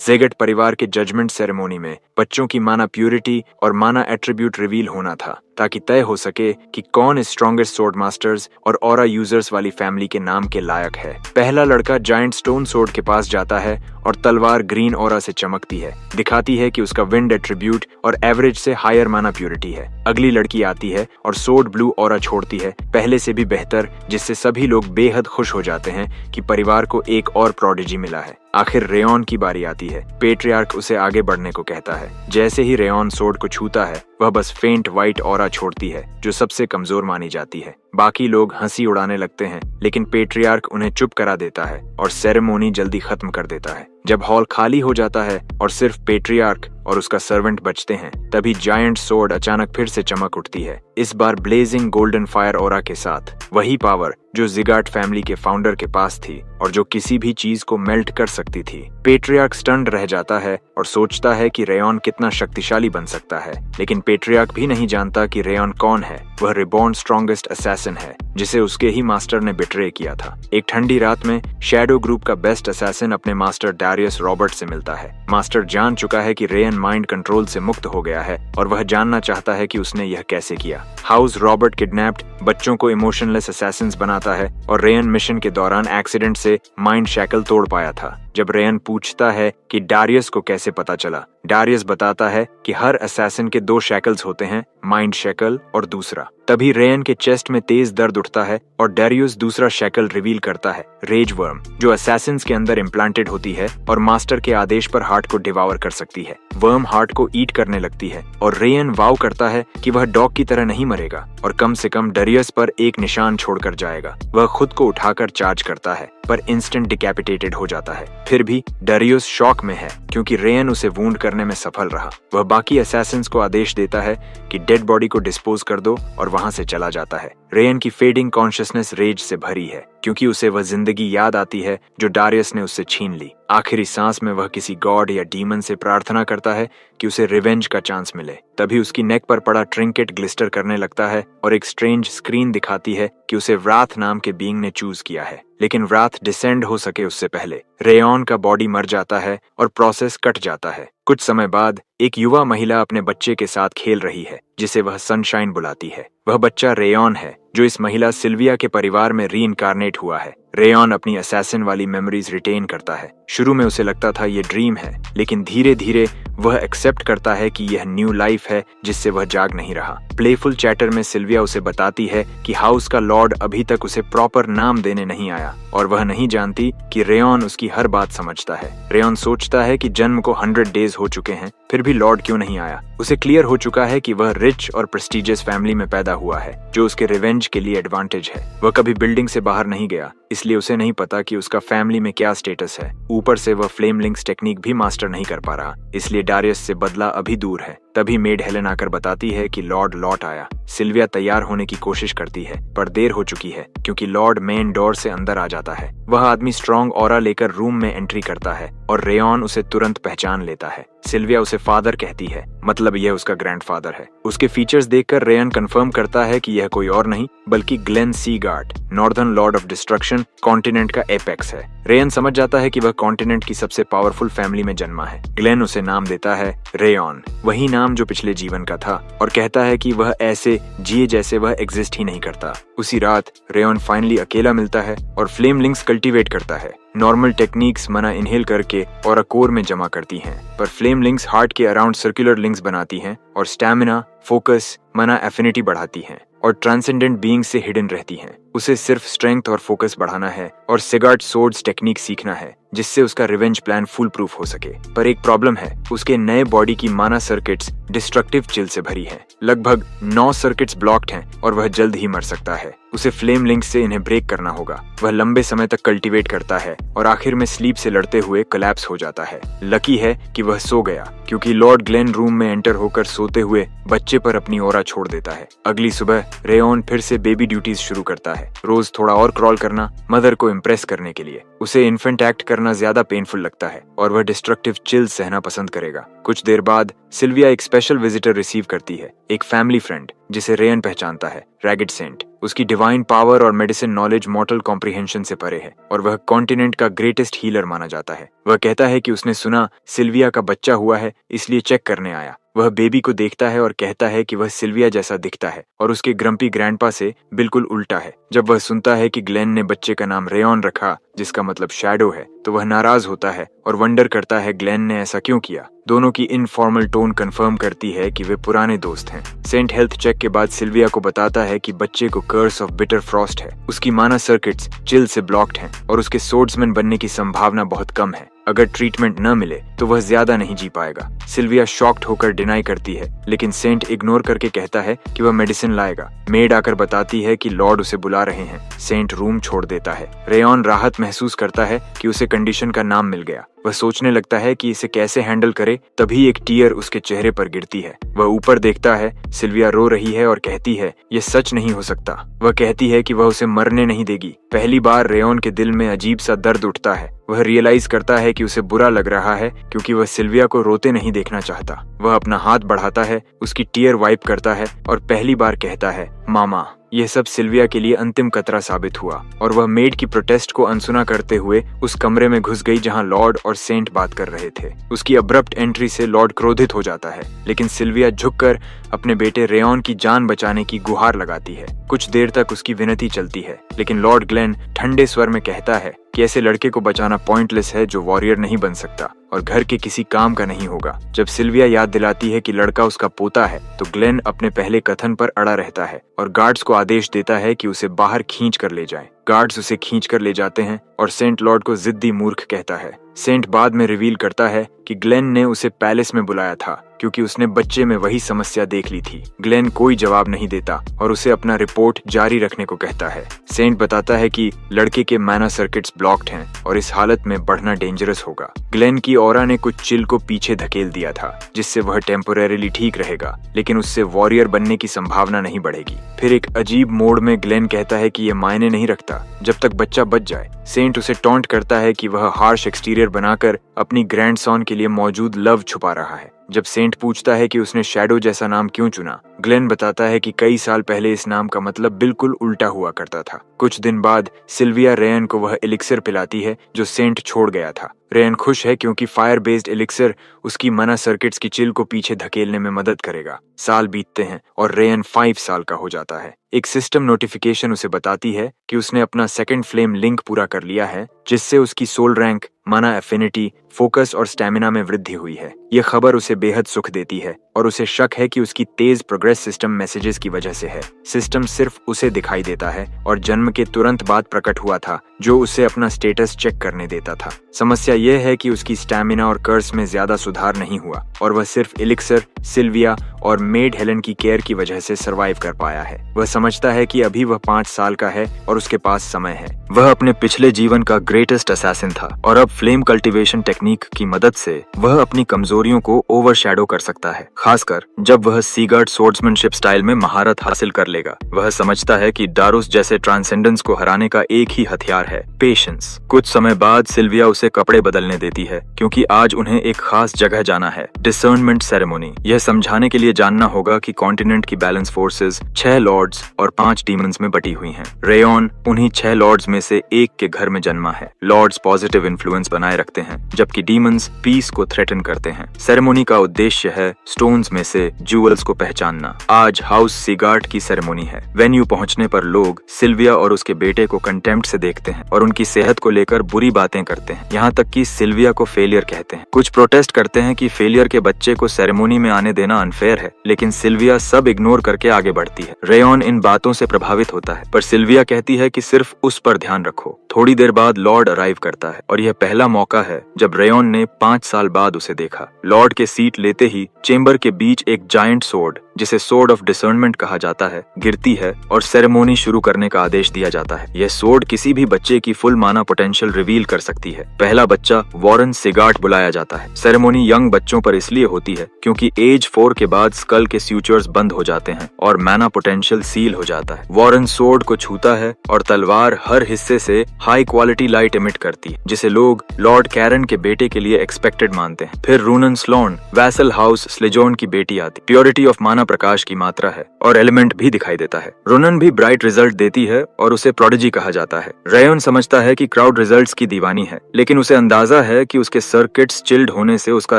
ज़ेगट परिवार के judgement ceremony में बच्चों की माना प्यूरिटी और माना एट्रीब्यूट रिवील होना था, ताकि तय हो सके कि कौन स्ट्रॉन्गेस्ट सोर्ड मास्टर्स और ऑरा यूजर्स वाली फैमिली के नाम के लायक है। पहला लड़का जायंट स्टोन सोर्ड के पास जाता है और तलवार ग्रीन ऑरा से चमकती है, दिखाती है कि उसका विंड एट्रीब्यूट और एवरेज से हायर माना प्यूरिटी है। अगली लड़की आती है और सोर्ड ब्लू ऑरा छोड़ती है, पहले से भी बेहतर, जिससे सभी लोग बेहद खुश हो जाते हैं कि परिवार को एक और प्रोडिजी मिला है। आखिर रेयॉन की बारी आती है। पेट्रियार्क उसे आगे बढ़ने को कहता है। जैसे ही रेयॉन सोर्ड को छूता है, वह बस फेंट व्हाइट ऑरा छोड़ती है, जो सबसे कमजोर मानी जाती है। बाकी लोग हंसी उड़ाने लगते हैं, लेकिन पेट्रियार्क उन्हें चुप करा देता है और सेरेमोनी जल्दी खत्म कर देता है। जब हॉल खाली हो जाता है और सिर्फ पेट्रियार्क और उसका सर्वेंट बचते हैं, तभी जायंट सोर्ड अचानक फिर से चमक उठती है, इस बार ब्लेजिंग गोल्डन फायर ऑरा के साथ। वही पावर जो ज़िगाट फैमिली के फाउंडर के पास थी और जो किसी भी चीज को मेल्ट कर सकती थी। पेट्रियार्क स्टन्ड रह जाता है और सोचता है कि रेयॉन कितना शक्तिशाली बन सकता है, लेकिन पेट्रियार्क भी नहीं जानता कि रेयॉन कौन है। वह रिबॉर्न स्ट्रॉन्गेस्ट असैसिन है, जिसे उसके ही मास्टर ने बिट्रे किया था। एक ठंडी रात में शैडो ग्रुप का बेस्ट असैसिन अपने मास्टर डारियस रॉबर्ट से मिलता है। मास्टर जान चुका है कि रेयन माइंड कंट्रोल से मुक्त हो गया है और वह जानना चाहता है कि उसने यह कैसे किया। हाउस रॉबर्ट किडनैप्ड बच्चों को इमोशनलेस असैसिन्स बनाता है और रेयन मिशन के दौरान एक्सीडेंट से माइंड शैकल तोड़ पाया था। जब रेयन पूछता है कि डारियस को कैसे पता चला, डारियस बताता है कि हर असैसिन के 2 शैकल्स होते हैं, माइंड शैकल और दूसरा। तभी रेयन के चेस्ट में तेज दर्द उठता है और डारियस दूसरा शैकल रिवील करता है, रेज वर्म, जो असैसिन्स के अंदर इम्प्लांटेड होती है और मास्टर के आदेश पर हार्ट को डिवावर कर सकती है। वर्म हार्ट को ईट करने लगती है और रेयन वाव करता है कि वह डॉग की तरह नहीं मरेगा और कम से कम डारियस पर एक निशान छोड़कर जाएगा। वह खुद को उठाकर चार्ज करता है, पर इंस्टेंट डिकैपिटेटेड हो जाता है। फिर भी डारियस शॉक में है, क्योंकि रेयन उसे वूंड करने में सफल रहा। वह बाकी असैसिन्स को आदेश देता है कि डेड बॉडी को डिस्पोज कर दो और वहां से चला जाता है। रेयन की फेडिंग कॉन्शियसनेस रेज से भरी है, क्योंकि उसे वह जिंदगी याद आती है जो डारियस ने उससे छीन ली। आखिरी सांस में वह किसी गॉड या डीमन से प्रार्थना करता है कि उसे रिवेंज का चांस मिले। तभी उसकी नेक पर पड़ा ट्रिंकेट ग्लिस्टर करने लगता है और एक स्ट्रेंज स्क्रीन दिखाती है कि उसे व्राथ नाम के बीइंग ने चूज किया है। लेकिन व्राथ डिसेंड हो सके उससे पहले रेयॉन का बॉडी मर जाता है और प्रोसेस कट जाता है। कुछ समय बाद एक युवा महिला अपने बच्चे के साथ खेल रही है, जिसे वह सनशाइन बुलाती है। वह बच्चा रेयॉन है, जो इस महिला सिल्विया के परिवार में रीइंकार्नेट हुआ है। रेयॉन अपनी असैसिन वाली मेमोरीज रिटेन करता है। शुरू में उसे लगता था ये ड्रीम है, लेकिन धीरे धीरे वह एक्सेप्ट करता है कि यह न्यू लाइफ है जिससे वह जाग नहीं रहा। प्लेफुल चैटर में सिल्विया उसे बताती है कि हाउस का लॉर्ड अभी तक उसे प्रॉपर नाम देने नहीं आया और वह नहीं जानती कि रेयॉन उसकी हर बात समझता है। रेयॉन सोचता है कि जन्म को 100 डेज हो चुके हैं, फिर भी लॉर्ड क्यों नहीं आया। उसे क्लियर हो चुका है कि वह रिच और प्रेस्टिजियस फैमिली में पैदा हुआ है, जो उसके रिवेंज के लिए एडवांटेज है। वह कभी बिल्डिंग से बाहर नहीं गया, इसलिए उसे नहीं पता कि उसका फैमिली में क्या स्टेटस है। ऊपर से वह फ्लेम लिंक्स टेक्निक भी मास्टर नहीं कर पा रहा, इसलिए डारियस से बदला अभी दूर है। तभी मेड हेलेन आकर बताती है कि लॉर्ड लौट आया। सिल्विया तैयार होने की कोशिश करती है, पर देर हो चुकी है, क्योंकि लॉर्ड मेन डोर से अंदर आ जाता है। वह आदमी स्ट्रॉन्ग ऑरा लेकर रूम में एंट्री करता है और रेयॉन उसे तुरंत पहचान लेता है। सिल्विया उसे फादर कहती है, मतलब यह उसका ग्रैंडफादर है। उसके फीचर्स देखकर रेयन कंफर्म करता है कि यह कोई और नहीं बल्कि Glen Seagard, northern lord of destruction, continent का एपेक्स है। रेयन समझ जाता है कि वह कॉन्टिनेंट की सबसे पावरफुल फैमिली में जन्मा है। ग्लेन उसे नाम देता है रेयॉन, वही नाम जो पिछले जीवन का था, और कहता है कि वह ऐसे जिए जैसे वह एग्जिस्ट ही नहीं करता। उसी रात रेयॉन फाइनली अकेला मिलता है और फ्लेम लिंक्स कल्टीवेट करता है। नॉर्मल टेक्निक्स मना इनहेल करके और कोर में जमा करती हैं, पर फ्लेम लिंक्स हार्ट के अराउंड सर्कुलर लिंक्स बनाती हैं और स्टैमिना, फोकस, मना एफिनिटी बढ़ाती हैं और ट्रांसेंडेंट बीइंग से हिडन रहती हैं। उसे सिर्फ स्ट्रेंथ और फोकस बढ़ाना है और सिगार्ड सोर्ड्स टेक्निक सीखना है, जिससे उसका रिवेंज प्लान फुल प्रूफ हो सके। पर एक प्रॉब्लम है, उसके नए बॉडी की माना सर्किट्स डिस्ट्रक्टिव चिल से भरी हैं। लगभग 9 सर्किट्स ब्लॉक्ड हैं और वह जल्द ही मर सकता है। उसे फ्लेम लिंक्स से इन्हें ब्रेक करना होगा। वह लंबे समय तक कल्टीवेट करता है और आखिर में स्लीप से लड़ते हुए कोलैप्स हो जाता है। लकी है कि वह सो गया, क्योंकि लॉर्ड ग्लेन रूम में एंटर होकर सोते हुए बच्चे पर अपनी ऑरा छोड़ देता है। अगली सुबह रेयॉन फिर से बेबी ड्यूटीज शुरू करता है। है, रोज थोड़ा और क्रॉल करना मदर को इम्प्रेस करने के लिए। उसे इन्फेंट एक्ट करना ज्यादा पेनफुल लगता है और वह डिस्ट्रक्टिव चिल्स सहना पसंद करेगा। कुछ देर बाद सिल्विया एक स्पेशल विजिटर रिसीव करती है, एक फैमिली फ्रेंड जिसे रेयन पहचानता है, रैगिड सेंट। उसकी डिवाइन पावर और मेडिसिन नॉलेज मॉर्टल कॉम्प्रिहेंशन से परे है और वह कॉन्टिनेंट का ग्रेटेस्ट हीलर माना जाता है। वह कहता है कि उसने सुना सिल्विया का बच्चा हुआ है, इसलिए चेक करने आया। वह बेबी को देखता है और कहता है कि वह सिल्विया जैसा दिखता है और उसके ग्रम्पी ग्रैंडपा से बिल्कुल उल्टा है। जब वह सुनता है कि ग्लेन ने बच्चे का नाम रेयॉन रखा, जिसका मतलब शैडो है, तो वह नाराज होता है और वंडर करता है ग्लेन ने ऐसा क्यों किया। दोनों की इनफॉर्मल टोन कंफर्म करती है कि वे पुराने दोस्त हैं। सेंट हेल्थ चेक के बाद सिल्विया को बताता है कि बच्चे को कर्स ऑफ बिटर फ्रॉस्ट है, उसकी माना सर्किट्स चिल से ब्लॉक्ड हैं और उसके सोर्ड्समैन बनने की संभावना बहुत कम है। अगर ट्रीटमेंट न मिले तो वह ज्यादा नहीं जी पाएगा। सिल्विया शॉक्ड होकर डिनाई करती है, लेकिन सेंट इग्नोर करके कहता है कि वह मेडिसिन लाएगा। मेड आकर बताती है कि लॉर्ड उसे बुला रहे हैं। सेंट रूम छोड़ देता है। रेयॉन राहत महसूस करता है कि उसे कंडीशन का नाम मिल गया। वह सोचने लगता है कि इसे कैसे हैंडल करे, तभी एक टीयर उसके चेहरे पर गिरती है। वह ऊपर देखता है, सिल्विया रो रही है और कहती है यह सच नहीं हो सकता। वह कहती है कि वह उसे मरने नहीं देगी। पहली बार रेयॉन के दिल में अजीब सा दर्द उठता है। वह रियलाइज करता है कि उसे बुरा लग रहा है क्योंकि वह सिल्विया को रोते नहीं देखना चाहता। वह अपना हाथ बढ़ाता है, उसकी टीयर वाइप करता है और पहली बार कहता है मामा। यह सब सिल्विया के लिए अंतिम कतरा साबित हुआ और वह मेड की प्रोटेस्ट को अनसुना करते हुए उस कमरे में घुस गई जहां लॉर्ड और सेंट बात कर रहे थे। उसकी अब्रप्ट एंट्री से लॉर्ड क्रोधित हो जाता है, लेकिन सिल्विया झुककर अपने बेटे रेयॉन की जान बचाने की गुहार लगाती है। कुछ देर तक उसकी विनती चलती है, लेकिन लॉर्ड ग्लेन ठंडे स्वर में कहता है कि ऐसे लड़के को बचाना पॉइंटलेस है जो वॉरियर नहीं बन सकता और घर के किसी काम का नहीं होगा। जब सिल्विया याद दिलाती है कि लड़का उसका पोता है, तो ग्लेन अपने पहले कथन पर अड़ा रहता है और गार्ड्स को आदेश देता है कि उसे बाहर खींच कर ले जाएं। गार्ड्स उसे खींच कर ले जाते हैं और सेंट लॉर्ड को जिद्दी मूर्ख कहता है। सेंट बाद में रिवील करता है कि ग्लेन ने उसे पैलेस में बुलाया था क्योंकि उसने बच्चे में वही समस्या देख ली थी। ग्लेन कोई जवाब नहीं देता और उसे अपना रिपोर्ट जारी रखने को कहता है। सेंट बताता है कि लड़के के मैना सर्किट्स ब्लॉक्ड हैं और इस हालत में बढ़ना डेंजरस होगा। ग्लेन की ऑरा ने कुछ चिल को पीछे धकेल दिया था, जिससे वह टेम्पोरेरीली ठीक रहेगा, लेकिन उससे वॉरियर बनने की संभावना नहीं बढ़ेगी। फिर एक अजीब मोड़ में ग्लेन कहता है कि यह मायने नहीं रखता जब तक बच्चा बच जाए। सेंट उसे टॉन्ट करता है कि वह हार्श एक्सटीरियर बनाकर अपनी ग्रैंडसन के लिए मौजूद लव छुपा रहा है। जब सेंट पूछता है कि उसने शैडो जैसा नाम क्यों चुना, ग्लेन बताता है कि कई साल पहले इस नाम का मतलब बिल्कुल उल्टा हुआ करता था। कुछ दिन बाद सिल्विया रेयन को वह एलिक्सर पिलाती है जो सेंट छोड़ गया था। रेयन खुश है क्योंकि फायर बेस्ड एलिक्सर उसकी मना सर्किट्स की चिल को पीछे धकेलने में मदद करेगा। साल बीतते हैं और रेयन 5 साल का हो जाता है। एक सिस्टम नोटिफिकेशन उसे बताती है कि उसने अपना सेकंड फ्लेम लिंक पूरा कर लिया है, जिससे उसकी सोल रैंक, माना एफिनिटी, फोकस और स्टैमिना में वृद्धि हुई है। यह खबर उसे बेहद सुख देती है और उसे शक है कि उसकी तेज प्रोग्रेस सिस्टम मैसेजेस की वजह से है। सिस्टम सिर्फ उसे दिखाई देता है और जन्म के तुरंत बाद प्रकट हुआ था, जो उसे अपना स्टेटस चेक करने देता था। समस्या यह है कि उसकी स्टैमिना और कर्स में ज्यादा सुधार नहीं हुआ और वह सिर्फ एलिक्सर, सिल्विया और मेड हेलन की केयर की वजह से सरवाइव कर पाया है। वह समझता है कि अभी वह 5 साल का है और उसके पास समय है। वह अपने पिछले जीवन का ग्रेटेस्ट असैसिन था और अब फ्लेम कल्टीवेशन टेक्निक की मदद से वह अपनी कमजोरियों को ओवरशैडो कर सकता है, खासकर जब वह सीगार्ड सोर्ड्समैनशिप स्टाइल में महारत हासिल कर लेगा। वह समझता है कि डारुस जैसे ट्रांसेंडेंस को हराने का एक ही हथियार है, पेशेंस। कुछ समय बाद सिल्विया उसे कपड़े बदलने देती है क्योंकि आज उन्हें एक खास जगह जाना है, डिसर्नमेंट सेरेमोनी। यह समझाने के लिए जानना होगा कि कॉन्टिनेंट की बैलेंस फोर्सेस 6 लॉर्ड्स और 5 डीमंस में बटी हुई हैं। रेयॉन उन्हीं 6 लॉर्ड्स में से एक के घर में जन्मा है। लॉर्ड्स पॉजिटिव इन्फ्लुएंस बनाए रखते हैं, जबकि डीमंस पीस को थ्रेटन करते हैं। सेरेमोनी का उद्देश्य है स्टोन्स में से ज्यूल्स को पहचानना। आज हाउस सीगार्ड की सेरेमोनी है। वेन्यू पहुंचने पर लोग सिल्विया और उसके बेटे को कंटेम्प्ट से देखते हैं और उनकी सेहत को लेकर बुरी बातें करते हैं, यहाँ तक कि सिल्विया को फेलियर कहते हैं। कुछ प्रोटेस्ट करते हैं कि फेलियर के बच्चे को सेरेमोनी में आने देना अनफेयर है, लेकिन सिल्विया सब इग्नोर करके आगे बढ़ती है। रेयॉन इन बातों से प्रभावित होता है, पर सिल्विया कहती है कि सिर्फ उस पर ध्यान रखो। थोड़ी देर बाद लॉर्ड अराइव करता है और यह पहला मौका है जब रेयॉन ने 5 साल बाद उसे देखा। लॉर्ड के सीट लेते ही चेंबर के बीच एक जायंट सोर्ड जिसे सोर्ड ऑफ डिसर्नमेंट कहा जाता है, गिरती है और सेरेमोनी शुरू करने का आदेश दिया जाता है। यह सोर्ड किसी भी बच्चे की फुल माना पोटेंशियल रिवील कर सकती है। पहला बच्चा वॉरेन सिगार्ट बुलाया जाता है। सेरेमोनी यंग बच्चों पर इसलिए होती है क्योंकि एज 4 के बाद स्कल के स्यूचर्स बंद हो जाते हैं और माना पोटेंशियल सील हो जाता है। वॉरेन सोर्ड को छूता है और तलवार हर हिस्से से हाई क्वालिटी लाइट एमिट करती है, जिसे लोग लॉर्ड कैरन के बेटे के लिए एक्सपेक्टेड मानते हैं। फिर रूनन स्लोन, वैसल हाउस स्लेजोन की बेटी आती। प्योरिटी ऑफ माना प्रकाश की मात्रा है और एलिमेंट भी दिखाई देता है। रूनन भी ब्राइट रिजल्ट देती है और उसे प्रोडिजी कहा जाता है। रेयन समझता है कि क्राउड रिजल्ट्स की दीवानी है, लेकिन उसे अंदाजा है कि उसके सर्किट्स चिल्ड होने से उसका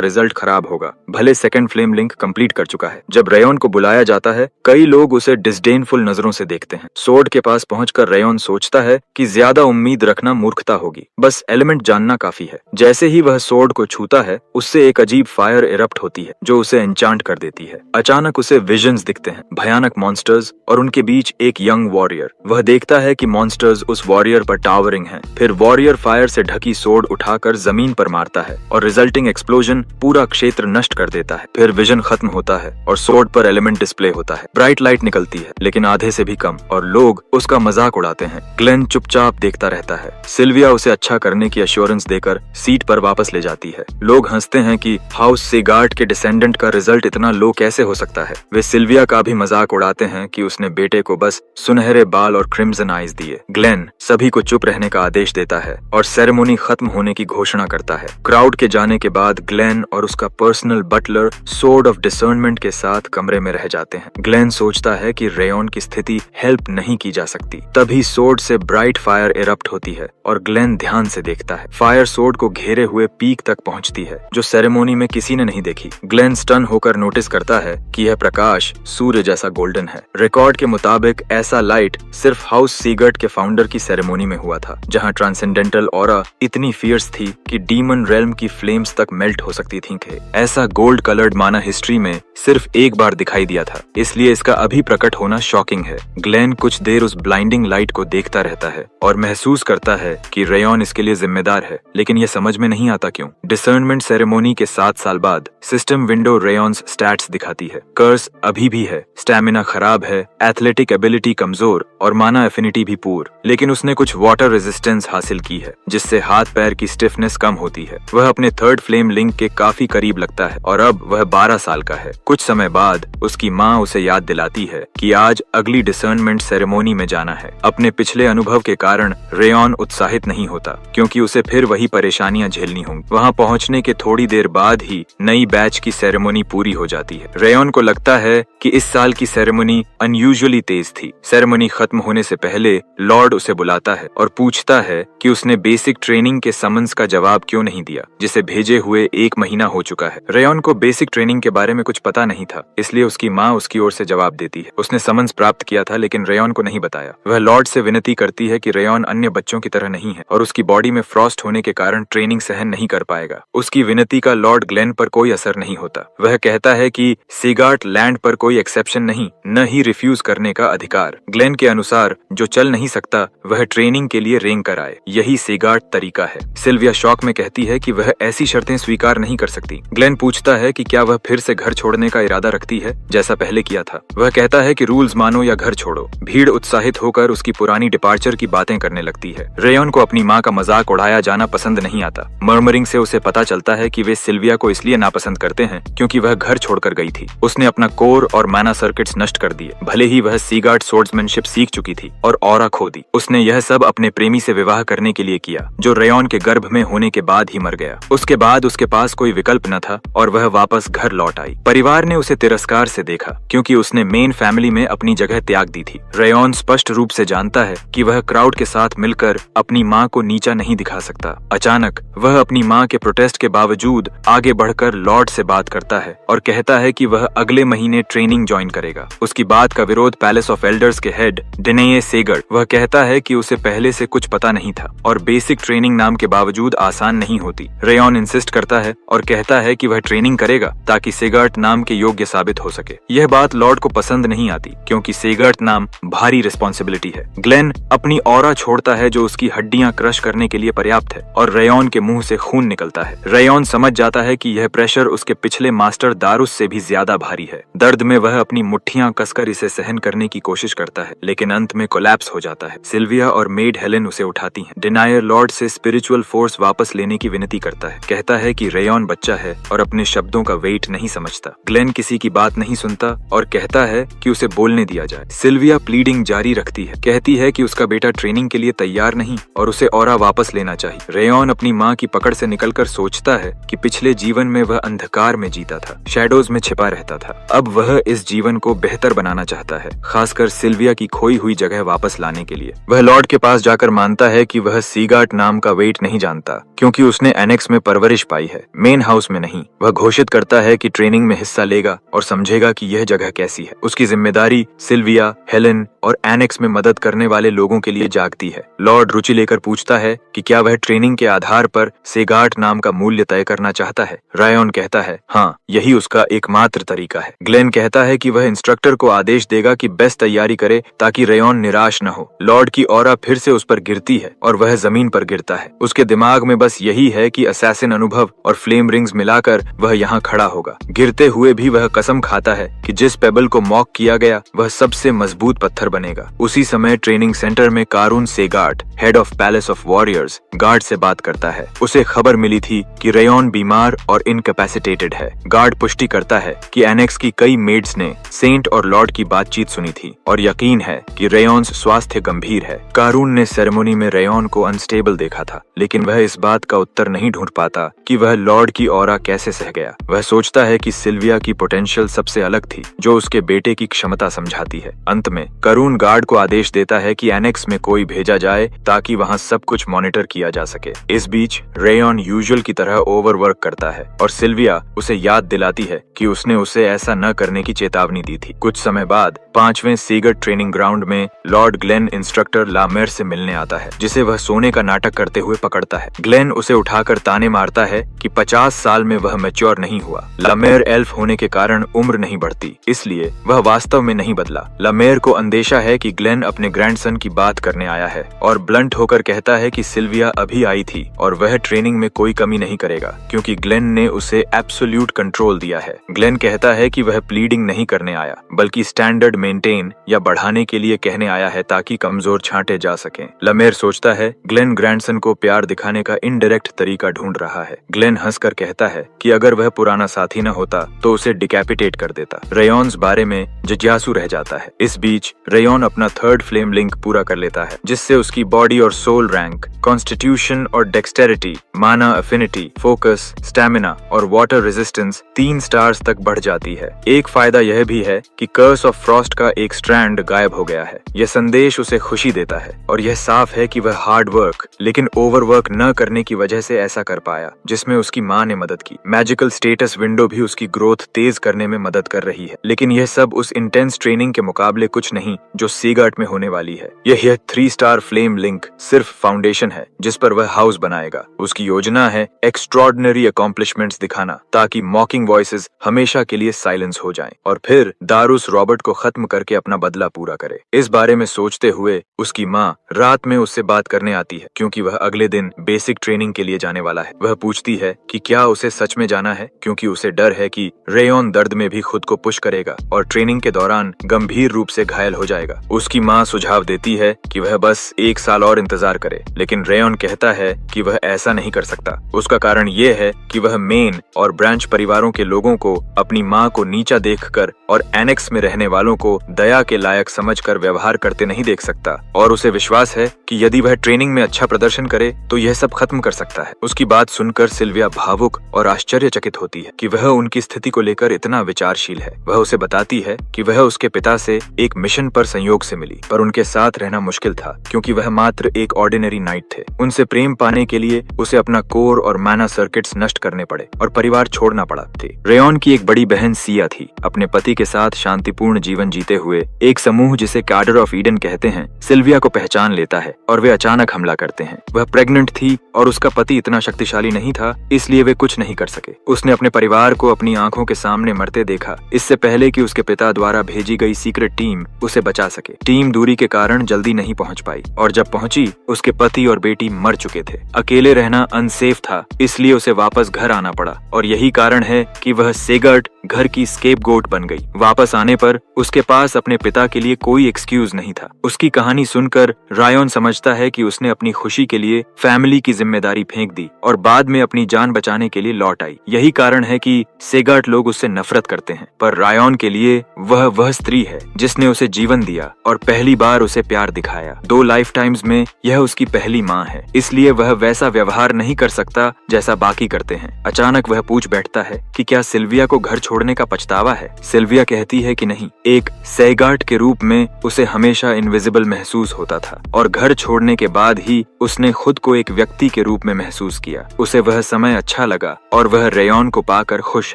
रिजल्ट खराब होगा, भले सेकंड फ्लेम लिंक कंप्लीट कर चुका है। जब रेयन को बुलाया जाता है, कई लोग उसे डिसडेनफुल नजरों से देखते हैं। सोर्ड के पास पहुंचकर रेयन सोचता है कि ज्यादा उम्मीद रखना मूर्खता होगी, बस एलिमेंट जानना काफी है। जैसे ही वह सोर्ड को छूता है, उससे एक अजीब फायर इरप्ट होती है जो उसे एन्चांट कर देती है। अचानक उसे विजन्स दिखते हैं, भयानक मॉन्स्टर्स और उनके बीच एक यंग वॉरियर। वह देखता है कि मॉन्स्टर्स उस वॉरियर पर टावरिंग हैं। फिर वॉरियर फायर से ढकी सोर्ड उठाकर जमीन पर मारता है और रिजल्टिंग एक्सप्लोजन पूरा क्षेत्र नष्ट कर देता है। फिर विजन खत्म होता है और सोर्ड पर एलिमेंट डिस्प्ले होता है। ब्राइट लाइट निकलती है, लेकिन आधे से भी कम, और लोग उसका मजाक उड़ाते हैं। ग्लेन चुपचाप देखता रहता है। सिल्विया उसे अच्छा करने की एश्योरेंस देकर सीट पर वापस ले जाती है। लोग हंसते हैं कि हाउस सिगार्ट के डिसेंडेंट का रिजल्ट इतना लो कैसे हो सकता है। वे सिल्विया का भी मजाक उड़ाते हैं कि उसने बेटे को बस सुनहरे बाल और क्रिम्सन आइज दिए। ग्लेन सभी को चुप रहने का आदेश देता है और सेरेमोनी खत्म होने की घोषणा करता है। क्राउड के जाने के बाद ग्लेन और उसका personal butler sword of discernment के साथ कमरे में रह जाते हैं। ग्लेन सोचता है कि रेयन की स्थिति हेल्प नहीं की जा सकती। तभी सोर्ड से ब्राइट फायर इरप्ट होती है और ग्लेन ध्यान से देखता है। फायर सोर्ड को घेरे हुए पीक तक पहुंचती है, जो सेरेमोनी में किसी ने नहीं देखी। ग्लेन स्टन होकर नोटिस करता है कि यह प्रकाश सूर्य जैसा गोल्डन है। रिकॉर्ड के मुताबिक ऐसा लाइट सिर्फ हाउस सीगर्ट के फाउंडर की सेरेमोनी में हुआ था, जहां ट्रांसेंडेंटल ऑरा इतनी फियर्स थी कि डीमन रेल्म की फ्लेम्स तक मेल्ट हो सकती थी। ऐसा गोल्ड कलर्ड माना हिस्ट्री में सिर्फ एक बार दिखाई दिया था, इसलिए इसका अभी प्रकट होना शॉकिंग है। ग्लेन कुछ देर उस ब्लाइंडिंग लाइट को देखता रहता है और महसूस करता है कि रेयन इसके लिए जिम्मेदार है, लेकिन यह समझ में नहीं आता क्यों। डिसर्नमेंट सेरेमोनी के 7 साल बाद सिस्टम विंडो रेयन्स स्टैट्स दिखाती है। कर्स अभी भी है, स्टैमिना खराब है, एथलेटिक एबिलिटी कमजोर और माना एफिनिटी भी पूर, लेकिन उसने कुछ वाटर रेजिस्टेंस हासिल की है, जिससे हाथ पैर की स्टिफनेस कम होती है। वह अपने थर्ड फ्लेम लिंक के काफी करीब लगता है और अब वह 12 साल का है। कुछ समय बाद उसकी माँ उसे याद दिलाती है कि आज अगली डिसर्नमेंट सेरेमोनी में जाना है। अपने पिछले अनुभव के कारण रेयन उत्साहित नहीं होता, क्योंकि उसे फिर वही परेशानियां झेलनी होंगी। वहां पहुंचने के थोड़ी देर बाद ही नई बैच की सेरेमोनी पूरी हो जाती है। रेयन को लगता है कि इस साल की सेरेमोनी अनयूजुअली तेज थी। सेरेमोनी खत्म होने से पहले लॉर्ड उसे बुलाता है और पूछता है कि उसने बेसिक ट्रेनिंग के समन्स का जवाब क्यों नहीं दिया, जिसे भेजे हुए 1 महीना हो चुका है। रेयन को बेसिक ट्रेनिंग के बारे में कुछ पता नहीं था, इसलिए उसकी माँ उसकी ओर से जवाब देती है। उसने समन्स प्राप्त किया था, लेकिन रेयन को नहीं बताया। वह लॉर्ड से विनती करती है कि रेयन अन्य बच्चों की तरह नहीं है और उसकी बॉडी में फ्रॉस्ट होने के कारण ट्रेनिंग सहन नहीं कर पाएगा। उसकी विनती का लॉर्ड ग्लेन पर कोई असर नहीं होता। वह कहता है कि सिगार्ट लैंड पर कोई एक्सेप्शन नहीं, न ही रिफ्यूज करने का अधिकार। ग्लेन के अनुसार जो चल नहीं सकता वह ट्रेनिंग के लिए रेंग कर आए, यही सिगार्ट तरीका है। सिल्विया शॉक में कहती है कि वह ऐसी शर्तें स्वीकार नहीं कर सकती। ग्लेन पूछता है कि क्या वह फिर से घर छोड़ने का इरादा रखती है, जैसा पहले किया था। वह कहता है कि रूल्स मानो या घर छोड़ो। भीड़ उत्साहित होकर उसकी पुरानी डिपार्चर की बातें करने लगती है। रेयन को अपनी माँ का मजाक उड़ाया जाना पसंद नहीं आता। मर्मरिंग से उसे पता चलता है कि वे सिल्विया को इसलिए नापसंद करते हैं क्योंकि वह घर छोड़कर गई थी। उसने अपना कोर और माना सर्किट्स नष्ट कर दिए, भले ही वह सीगार्ट सोर्ड्समैनशिप सीख चुकी थी, और ऑरा खो दी। उसने यह सब अपने प्रेमी से विवाह करने के लिए किया, जो रेयन के गर्भ में होने के बाद ही मर गया। उसके बाद उसके पास कोई विकल्प न था और वह वापस घर लौट आई। परिवार ने उसे तिरस्कार से देखा क्योंकि उसने मेन फैमिली में अपनी जगह त्याग दी थी। रेयन स्पष्ट रूप से जानता है कि वह क्राउड के साथ मिलकर अपनी माँ को नीचा नहीं दिखा सकता। अचानक वह अपनी माँ के प्रोटेस्ट के बावजूद आगे बढ़कर लॉर्ड से बात करता है और कहता है कि वह अगले महीने ट्रेनिंग ज्वाइन करेगा। उसकी बात का विरोध पैलेस ऑफ एल्डर्स के हेड डेनेये सेगर्ट। वह कहता है कि उसे पहले से कुछ पता नहीं था और बेसिक ट्रेनिंग नाम के बावजूद आसान नहीं होती। रेयन इंसिस्ट करता है और कहता है कि वह ट्रेनिंग करेगा ताकि सेगर्ट नाम के योग्य साबित हो सके। यह बात लॉर्ड को पसंद नहीं आती क्योंकि सेगर्ट नाम भारी रिस्पॉन्सिबिलिटी है। ग्लेन अपनी ऑरा छोड़ता है जो उसकी हड्डियां क्रश करने के लिए पर्याप्त है और रेयन के मुंह से खून निकलता है। रेयन समझ जाता है कि यह प्रेशर उसके पिछले मास्टर दारुस से भी ज्यादा भारी है। दर्द में वह अपनी मुट्ठियां कसकर इसे सहन करने की कोशिश करता है, लेकिन अंत में कोलैप्स हो जाता है। सिल्विया और मेड हेलेन उसे उठाती हैं। डिनायर लॉर्ड से स्पिरिचुअल फोर्स वापस लेने की विनती करता है। कहता है कि रेयॉन बच्चा है और अपने शब्दों का वेट नहीं समझता। ग्लेन किसी की बात नहीं सुनता और कहता है कि उसे बोलने दिया जाए। सिल्विया प्लीडिंग जारी रखती है, कहती है कि उसका बेटा ट्रेनिंग के लिए तैयार नहीं और उसे ऑरा वापस लेना चाहिए। रेयॉन अपनी माँ की पकड़ से निकलकर सोचता है कि पिछले जीवन में वह अंधकार में जीता था, शैडोज में छिपा रहता था। अब वह इस जीवन को बेहतर बनाना चाहता है, खासकर सिल्विया की खोई हुई जगह वापस लाने के लिए। वह लॉर्ड के पास जाकर मानता है कि वह सीगार्ट नाम का वेट नहीं जानता, क्योंकि उसने एनेक्स में परवरिश पाई है, मेन हाउस में नहीं। वह घोषित करता है कि ट्रेनिंग में हिस्सा लेगा और समझेगा कि यह जगह कैसी है। उसकी जिम्मेदारी सिल्विया, हेलेन और एनेक्स में मदद करने वाले लोगों के लिए जागती है। लॉर्ड रुचि लेकर पूछता है कि क्या वह ट्रेनिंग के आधार पर सेगार्ट नाम का मूल्य तय करना चाहता है। रायॉन कहता है हाँ, यही उसका एकमात्र तरीका है। ग्लेन कहता है कि वह इंस्ट्रक्टर को आदेश देगा कि बेस्ट तैयारी करे ताकि रेयॉन निराश न हो। लॉर्ड की ऑरा फिर से उस पर गिरती है और वह जमीन पर गिरता है। उसके दिमाग में बस यही है कि असैसिन अनुभव और फ्लेम रिंग्स मिलाकर वह यहाँ खड़ा होगा। गिरते हुए भी वह कसम खाता है कि जिस पेबल को मॉक किया गया वह सबसे मजबूत पत्थर बनेगा। उसी समय ट्रेनिंग सेंटर में Karun Segart, head of palace of warriors, guard से बात करता है। उसे खबर मिली थी कि रेयॉन बीमार और इनकैपेसिटेटेड है। गार्ड पुष्टि करता है कि एनेक्स की कई मेड्स ने सेंट और लॉर्ड की बातचीत सुनी थी और यकीन है कि रेयॉन स्वास्थ्य गंभीर है। कारून ने सेरेमनी में रेयॉन को अनस्टेबल देखा था, लेकिन वह इस बात का उत्तर नहीं ढूंढ पाता कि वह लॉर्ड की ऑरा कैसे सह गया। वह सोचता है कि सिल्विया की पोटेंशियल सबसे अलग थी, जो उसके बेटे की क्षमता समझाती है। अंत में कारून गार्ड को आदेश देता है कि एनेक्स में कोई भेजा जाए ताकि वहां सब कुछ मॉनिटर किया जा सके। इस बीच रेयॉन यूजुअल की तरह ओवरवर्क करता है और सिल्विया उसे याद दिलाती है कि उसने उसे ऐसा न करने की चेतावनी दी थी। कुछ समय बाद 5वें सीगर्ट ट्रेनिंग ग्राउंड में लॉर्ड ग्लेन इंस्ट्रक्टर लामेर से मिलने आता है, जिसे वह सोने का नाटक करते हुए पकड़ता है। ग्लेन उसे उठाकर ताने मारता है कि 50 साल में वह मैच्योर नहीं हुआ। लामेर एल्फ होने के कारण उम्र नहीं बढ़ती, इसलिए वह वास्तव में नहीं बदला। लामेर को अंदेशा है कि ग्लेन अपने ग्रैंडसन की बात करने आया है और ब्लंट होकर कहता है कि सिल्विया अभी आई थी और वह ट्रेनिंग में कोई कमी नहीं करेगा, क्योंकि ग्लेन ने उसे एब्सोल्यूट कंट्रोल दिया है। ग्लेन कहता है कि वह प्लीडिंग नहीं करने आया, बल्कि स्टैंडर्ड मेंटेन या बढ़ाने के लिए कहने आया है ताकि कमजोर छांटे जा सकें। लमेर सोचता है ग्लेन ग्रैंडसन को प्यार दिखाने का इनडायरेक्ट तरीका ढूंढ रहा है। ग्लेन हंसकर कहता है कि अगर वह पुराना साथी न होता तो उसे डिकैपिटेट कर देता। रेयॉन्स बारे में जिज्ञासु रह जाता है। इस बीच रेयॉन अपना 3rd फ्लेम लिंक पूरा कर लेता है, जिससे उसकी बॉडी और सोल रैंक, कॉन्स्टिट्यूशन और डेक्सटेरिटी, माना अफिनिटी, फोकस, स्टैमिना और वाटर रेजिस्टेंस 3 स्टार्स तक बढ़ जाती है। एक फायदा यह भी है कि कर्स ऑफ फ्रॉस्ट का एक स्ट्रैंड गायब हो गया है। यह संदेश उसे खुशी देता है और यह साफ है कि वह हार्ड वर्क लेकिन ओवरवर्क न करने की वजह से ऐसा कर पाया, जिसमें उसकी माँ ने मदद की। मैजिकल स्टेटस विंडो भी उसकी ग्रोथ तेज करने में मदद कर रही है, लेकिन यह सब उस इंटेंस ट्रेनिंग के मुकाबले कुछ नहीं जो सीगार्ट में होने वाली है। यह 3 स्टार फ्लेम लिंक सिर्फ फाउंडेशन है जिस पर वह हाउस बनाएगा। उसकी योजना है एक्स्ट्रॉर्डिनरी अकॉम्प्लिशमेंट्स दिखाना ताकि मॉकिंग वॉइसेस हमेशा के लिए साइलेंस हो जाएं और फिर दारूस रॉबर्ट को खत्म करके अपना बदला पूरा करे। इस बारे में सोचते हुए उसकी माँ रात में उससे बात करने आती है, क्योंकि वह अगले दिन बेसिक ट्रेनिंग के लिए जाने वाला है। वह पूछती है कि क्या उसे सच में जाना है, क्योंकि उसे डर है कि रेयॉन दर्द में भी खुद को पुश करेगा और ट्रेनिंग के दौरान गंभीर रूप से घायल हो जाएगा। उसकी माँ सुझाव देती है कि वह बस 1 साल और इंतजार करे, लेकिन रेयॉन कहता है कि वह ऐसा नहीं कर सकता। उसका कारण ये है कि वह मेन और ब्रांच परिवारों के लोगों को अपनी माँ को नीचा देखकर और एनेक्स में रहने वालों को दया के लायक समझकर व्यवहार करते नहीं देख सकता, और उसे विश्वास है कि यदि वह ट्रेनिंग में अच्छा प्रदर्शन करे तो यह सब खत्म कर सकता है। उसकी बात सुनकर सिल्विया भावुक और आश्चर्यचकित होती है कि वह उनकी स्थिति को लेकर इतना विचारशील है। वह उसे बताती है कि वह उसके पिता से एक मिशन पर संयोग से मिली, पर उनके साथ रहना मुश्किल था क्योंकि वह मात्र एक ऑर्डिनरी नाइट थे। उनसे प्रेम पाने के लिए उसे अपना कोर और माना सर्किट्स नष्ट करने पड़े और परिवार छोड़ना पड़ा थी। रेयॉन की एक बड़ी बहन सिया थी। अपने पति के साथ शांतिपूर्ण जीवन जीते हुए एक समूह जिसे कार्डर ऑफ ईडन कहते हैं सिल्विया को पहचान लेता है और वे अचानक हमला करते हैं। वह प्रेग्नेंट थी और उसका पति इतना शक्तिशाली नहीं था, इसलिए वे कुछ नहीं कर सके। उसने अपने परिवार को अपनी आंखों के सामने मरते देखा, इससे पहले कि उसके पिता द्वारा भेजी गई सीक्रेट टीम उसे बचा बचा सके। टीम दूरी के कारण जल्दी नहीं पहुंच पाई और जब पहुंची उसके पति और बेटी मर चुके थे। अकेले रहना अनसेफ था, इसलिए उसे वापस घर आना पड़ा और यही कारण है कि वह सेगर्ट घर की स्केपगोट बन गई। वापस आने पर उसके पास अपने पिता के लिए कोई एक्सक्यूज नहीं था। उसकी कहानी सुनकर रायन समझता है कि उसने अपनी खुशी के लिए फैमिली की जिम्मेदारी फेंक दी और बाद में अपनी जान बचाने के लिए लौट आई। यही कारण है कि सेगर्ट लोग उससे नफरत करते हैं, पर रायन के लिए वह स्त्री है जिसने उसे जीवन दिया और पहली बार उसे प्यार दिखाया। 2 लाइफ टाइम्स में यह उसकी पहली माँ है, इसलिए वह वैसा व्यवहार नहीं कर सकता जैसा बाकी करते हैं। अचानक वह पूछ बैठता है कि क्या सिल्विया को घर छोड़ने का पछतावा है। सिल्विया कहती है कि नहीं, एक सेगार्ट के रूप में उसे हमेशा इनविजिबल महसूस होता था और घर छोड़ने के बाद ही उसने खुद को एक व्यक्ति के रूप में महसूस किया। उसे वह समय अच्छा लगा और वह रेयन को पाकर खुश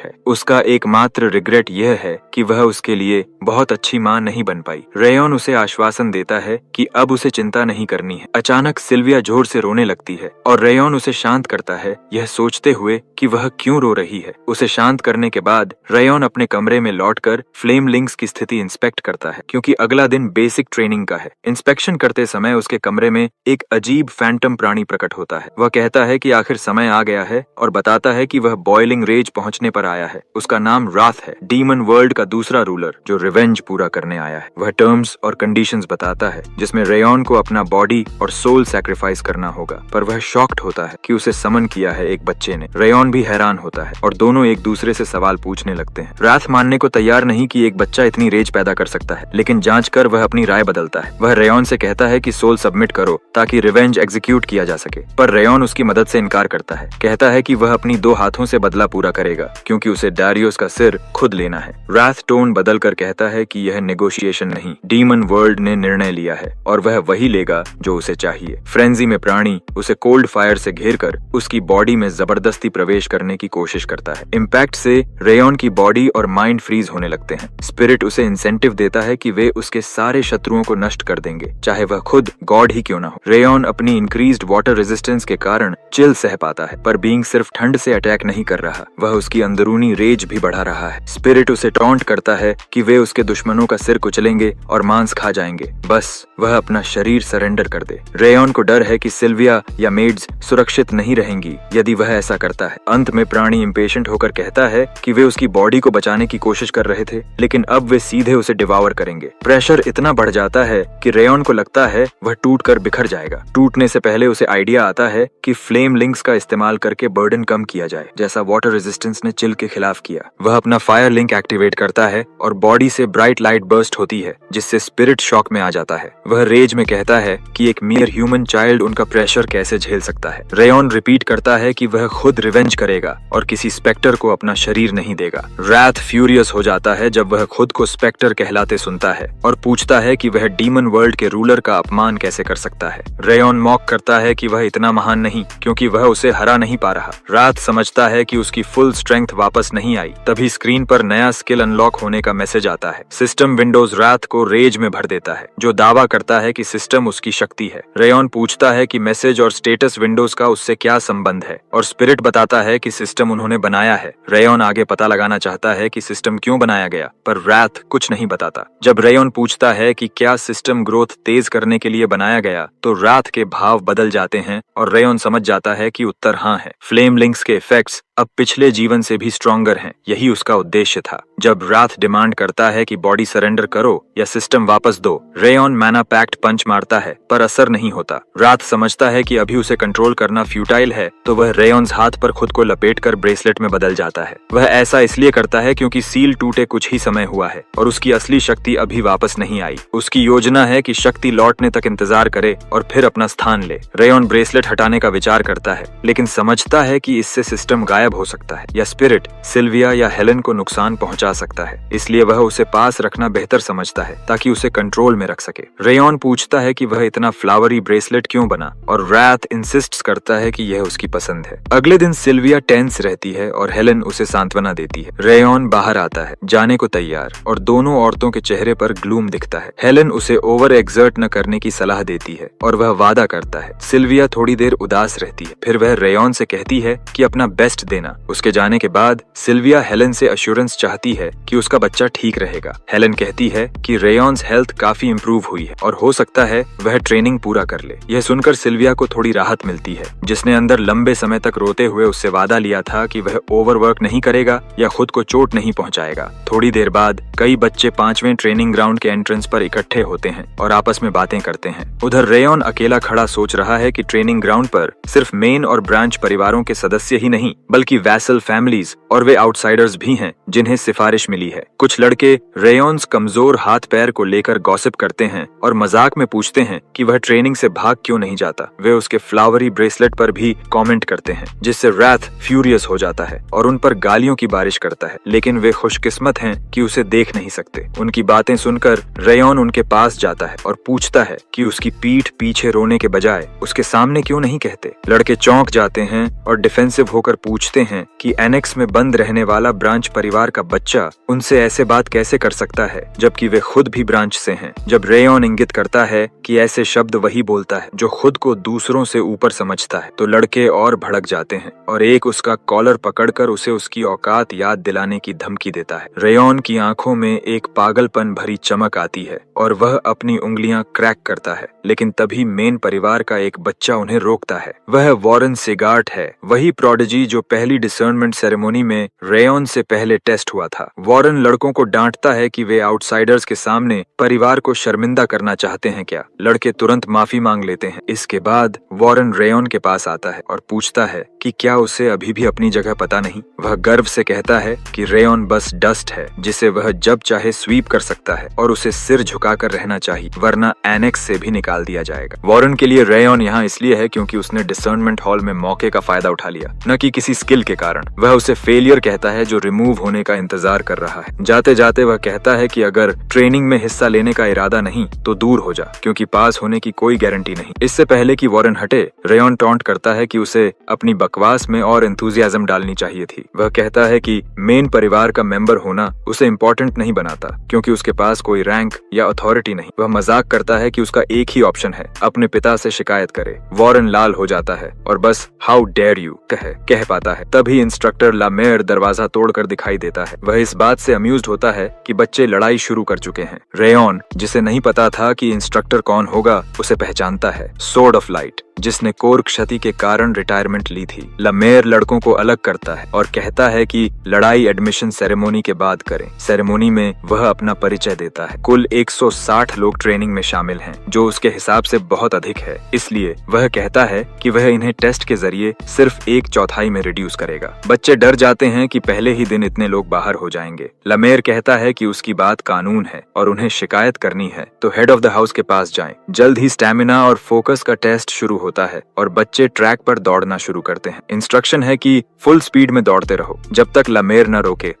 है। उसका एकमात्र रिग्रेट यह है कि वह उसके लिए बहुत अच्छी माँ नहीं बन पाई। रेयन उसे आश्वासन देता है कि अब उसे चिंता नहीं करनी है। अचानक सिल्विया जोर से रोने लगती है और रेयन उसे शांत करता है, यह सोचते हुए कि वह क्यों रो रही है। उसे शांत करने के बाद रेयन अपने कमरे में लौटकर फ्लेम लिंक्स की स्थिति इंस्पेक्ट करता है, क्योंकि अगला दिन बेसिक ट्रेनिंग का है। इंस्पेक्शन करते समय उसके कमरे में एक अजीब फैंटम प्राणी प्रकट होता है। वह कहता है कि आखिर समय आ गया है और बताता है कि वह बॉइलिंग रेज पहुंचने पर आया है। उसका नाम राथ है, डीमन वर्ल्ड का दूसरा रूलर जो रिवेंज पूरा करने आया है। वह टर्म्स और कंडीशंस बताता है जिसमें रेयन को अपना बॉडी और सोल सैक्रिफाइस करना होगा, पर वह शॉक्ड होता है कि उसे समन किया है एक बच्चे ने। रेयन भी हैरान होता है और दोनों एक दूसरे से सवाल पूछने लगते हैं। राथ मानने को तैयार नहीं कि एक बच्चा इतनी रेज पैदा कर सकता है, लेकिन जांच कर वह अपनी राय बदलता है। वह रेयन से कहता है कि सोल सबमिट करो ताकि रिवेंज एग्जीक्यूट किया जा सके, पर रेयन उसकी मदद से इनकार करता है। कहता है कि वह अपनी 2 हाथों से बदला पूरा करेगा क्योंकि उसे डारियोस का सिर खुद लेना है। राथ टोन बदल कर कहता है कि यह नेगोशिएशन नहीं, डीमन वर्ल्ड ने निर्णय लिया है और वह वही लेगा जो उसे चाहिए। फ्रेंजी में प्राणी उसे कोल्ड फायर से घेरकर उसकी बॉडी में जबरदस्ती प्रवेश करने की कोशिश करता है। इम्पैक्ट से रेयन की बॉडी और माइंड फ्रीज होने लगते हैं। स्पिरिट उसे इंसेंटिव देता है कि वे उसके सारे शत्रुओं को नष्ट कर देंगे, चाहे वह खुद गॉड ही क्यों ना हो। रेयन अपनी इंक्रीज्ड वाटर रेजिस्टेंस के कारण चिल सह पाता है, पर बीइंग सिर्फ ठंड से अटैक नहीं कर रहा, वह उसकी अंदरूनी रेज भी बढ़ा रहा है। स्पिरिट उसे टॉन्ट करता है कि वे उसके दुश्मनों का सिर कुचलेंगे और मांस खा जाएंगे, बस वह अपना शरीर सरेंडर कर दे। रेयन को डर है कि सिल्विया या मेड्स सुरक्षित नहीं रहेंगी यदि वह ऐसा करता है। अंत में प्राणी इम्पेशेंट होकर कहता है कि वे उसकी बॉडी को बचाने की कोशिश कर रहे थे, लेकिन अब वे सीधे उसे डिवावर करेंगे। प्रेशर इतना बढ़ जाता है कि रेयन को लगता है वह टूट कर बिखर जाएगा। टूटने से पहले उसे आइडिया आता है कि फ्लेम लिंक्स का इस्तेमाल करके बर्डन कम किया जाए, जैसा वाटर रेजिस्टेंस ने चिल के खिलाफ किया। वह अपना फायर लिंक एक्टिवेट करता है और बॉडी से ब्राइट लाइट बर्स्ट होती है, जिससे स्पिरिट शॉक में आ जाता है। वह रेज में कहता है कि एक मियर ह्यूमन चाइल्ड उनका प्रेशर कैसे झेल सकता है। रेयन रिपीट करता है कि वह खुद रिवेंज करेगा और किसी स्पेक्टर को अपना शरीर नहीं देगा। राथ फ्यूरियस हो जाता है जब वह खुद को स्पेक्टर कहलाते सुनता है और पूछता है कि वह डीमन वर्ल्ड के रूलर का अपमान कैसे कर सकता है। रेयन मॉक करता है कि वह इतना महान नहीं क्योंकि वह उसे हरा नहीं पा रहा। राथ समझता है कि उसकी फुल स्ट्रेंथ वापस नहीं आई। तभी स्क्रीन पर नया स्किल अनलॉक होने का मैसेज आता है। सिस्टम विंडोज राथ को रेज में भर देता है, जो दावा करता है कि सिस्टम उसकी शक्ति है। रेयन पूछता है कि मैसेज और स्टेटस विंडोज का उससे क्या संबंध है और स्पिरिट बताता है कि सिस्टम उन्होंने बनाया है। रेयन आगे पता लगाना चाहता है कि सिस्टम क्यों बनाया गया, पर राथ कुछ नहीं बताता। जब रेयन पूछता है कि क्या सिस्टम ग्रोथ तेज करने के लिए बनाया गया, तो राथ के भाव बदल जाते हैं और रेयन समझ जाता है कि उत्तर हाँ है। फ्लेम लिंक्स के इफेक्ट्स अब पिछले जीवन से भी स्ट्रॉन्गर हैं, यही उसका उद्देश्य था। जब राथ डिमांड करता है कि बॉडी सरेंडर करो या सिस्टम वापस दो, रेयन मैना पैक्ट पंच मारता है, पर असर नहीं होता। राथ समझता है कि अभी उसे कंट्रोल करना फ्यूटाइल है, तो वह रेयन्स हाथ पर खुद को लपेटकर ब्रेसलेट में बदल जाता है। वह ऐसा इसलिए करता है क्योंकि सील टूटे कुछ ही समय हुआ है और उसकी असली शक्ति अभी वापस नहीं आई। उसकी योजना है कि शक्ति लौटने तक इंतजार करे और फिर अपना स्थान ले। रेयन ब्रेसलेट हटाने का विचार करता है, लेकिन समझता है कि इससे सिस्टम गायब हो सकता है या स्पिरिट सिल्विया या हेलेन को नुकसान पहुंचा सकता है। इसलिए वह उसे पास रखना बेहतर समझता है ताकि उसे कंट्रोल में रख सके। रेयन पूछता है कि वह इतना फ्लावरी ब्रेसलेट क्यों बना और राथ इंसिस्ट करता है कि यह उसकी पसंद है। अगले दिन सिल्विया टेंस रहती है और हेलेन उसे सांत्वना देती है। रेयन बाहर आता है जाने को तैयार और दोनों औरतों के चेहरे पर ग्लूम दिखता है। हेलेन उसे ओवर एक्सर्ट न करने की सलाह देती है और वह वादा करता है। सिल्विया थोड़ी देर उदास रहती है, फिर वह रेयन से कहती है कि अपना बेस्ट देना। उसके जाने के बाद सिल्विया हेलेन से अश्योरेंस चाहती है है कि उसका बच्चा ठीक रहेगा। हेलन कहती है कि रेयॉन्स हेल्थ काफी इम्प्रूव हुई है और हो सकता है वह ट्रेनिंग पूरा कर ले। यह सुनकर सिल्विया को थोड़ी राहत मिलती है, जिसने अंदर लंबे समय तक रोते हुए उससे वादा लिया था कि वह ओवरवर्क नहीं करेगा या खुद को चोट नहीं पहुंचाएगा। थोड़ी देर बाद कई बच्चे 5वें ट्रेनिंग ग्राउंड के एंट्रेंस पर इकट्ठे होते हैं और आपस में बातें करते हैं। उधर रेयॉन अकेला खड़ा सोच रहा है कि ट्रेनिंग ग्राउंड पर सिर्फ मेन और ब्रांच परिवारों के सदस्य ही नहीं बल्कि वैसल फैमिलीज और वे आउटसाइडर्स भी हैं जिन्हें सिफारिश मिली है। कुछ लड़के रेयॉन्स कमजोर हाथ पैर को लेकर गॉसिप करते हैं और मजाक में पूछते हैं कि वह ट्रेनिंग से भाग क्यों नहीं जाता। वे उसके फ्लावरी ब्रेसलेट पर भी कमेंट करते हैं, जिससे रैथ फ्यूरियस हो जाता है और उन पर गालियों की बारिश करता है, लेकिन वे खुशकिस्मत हैं कि उसे देख नहीं सकते। उनकी बातें सुनकर रेयॉन उनके पास जाता है और पूछता है कि उसकी पीठ पीछे रोने के बजाय उसके सामने क्यों नहीं कहते। लड़के चौंक जाते हैं और डिफेंसिव होकर पूछते हैं कि एनेक्स में बंद रहने वाला ब्रांच परिवार का बच्चा उनसे ऐसे बात कैसे कर सकता है, जबकि वे खुद भी ब्रांच से हैं। जब रेयॉन इंगित करता है कि ऐसे शब्द वही बोलता है जो खुद को दूसरों से ऊपर समझता है, तो लड़के और भड़क जाते हैं और एक उसका कॉलर पकड़कर उसे उसकी औकात याद दिलाने की धमकी देता है। रेयॉन की आंखों में एक पागलपन भरी चमक आती है और वह अपनी उंगलियां क्रैक करता है, लेकिन तभी मेन परिवार का एक बच्चा उन्हें रोकता है। वह वॉरेन सिगार्ट है, वही प्रोडिजी जो पहली डिसर्नमेंट सेरेमनी में रेयॉन से पहले टेस्ट हुआ था। वॉरेन लड़कों को डांटता है कि वे आउटसाइडर्स के सामने परिवार को शर्मिंदा करना चाहते हैं क्या। लड़के तुरंत माफी मांग लेते हैं। इसके बाद वॉरेन रेयॉन के पास आता है और पूछता है कि क्या उसे अभी भी अपनी जगह पता नहीं। वह गर्व से कहता है कि रेयॉन बस डस्ट है जिसे वह जब चाहे स्वीप कर सकता है और उसे सिर झुकाकर रहना चाहिए, वरना एनेक्स से भी निकाल दिया जाएगा। वॉरेन के लिए रेयॉन यहाँ इसलिए है क्योंकि उसने डिसर्नमेंट हॉल में मौके का फायदा उठा लिया, न कि किसी स्किल के कारण। वह उसे फेलियर कहता है जो रिमूव होने का इंतजार कर रहा है। जाते जाते वह कहता है कि अगर ट्रेनिंग में हिस्सा लेने का इरादा नहीं तो दूर हो जा, क्योंकि पास होने की कोई गारंटी नहीं। इससे पहले कि वॉरेन हटे, रेयॉन टॉन्ट करता है कि उसे अपनी बकवास में और एंथुसियाज्म डालनी चाहिए थी। वह कहता है कि मेन परिवार का मेंबर होना उसे इम्पोर्टेंट नहीं बनाता क्योंकि उसके पास कोई रैंक या अथॉरिटी नहीं। वह मजाक करता है कि उसका एक ही ऑप्शन है, अपने पिता से शिकायत करे। वॉरेन लाल हो जाता है और बस हाउ डेयर यू कह पाता है। तभी इंस्ट्रक्टर लामेर दरवाजा तोड़कर दिखाई देता है। वह इस बात से अम्यूज्ड होता है कि बच्चे लड़ाई शुरू कर चुके हैं। रेयॉन, जिसे नहीं पता था कि इंस्ट्रक्टर कौन होगा, उसे पहचानता है, सोर्ड ऑफ लाइट, जिसने कोर क्षति के कारण रिटायरमेंट ली थी। लमेर लड़कों को अलग करता है और कहता है कि लड़ाई एडमिशन सेरेमनी के बाद करें। सेरेमनी में वह अपना परिचय देता है। कुल 160 लोग ट्रेनिंग में शामिल हैं, जो उसके हिसाब से बहुत अधिक है। इसलिए वह कहता है कि वह इन्हें टेस्ट के जरिए सिर्फ 1/4 में रिड्यूस करेगा। बच्चे डर जाते हैं कि पहले ही दिन इतने लोग बाहर हो जाएंगे। लमेर कहता है कि उसकी बात कानून है और उन्हें शिकायत करनी है तो हेड ऑफ द हाउस के पास जाएं। जल्द ही स्टैमिना और फोकस का टेस्ट शुरू होता है और बच्चे ट्रैक पर दौड़ना शुरू करते हैं। इंस्ट्रक्शन है कि फुल स्पीड में दौड़ते रहो जब तक लमेर न रोके।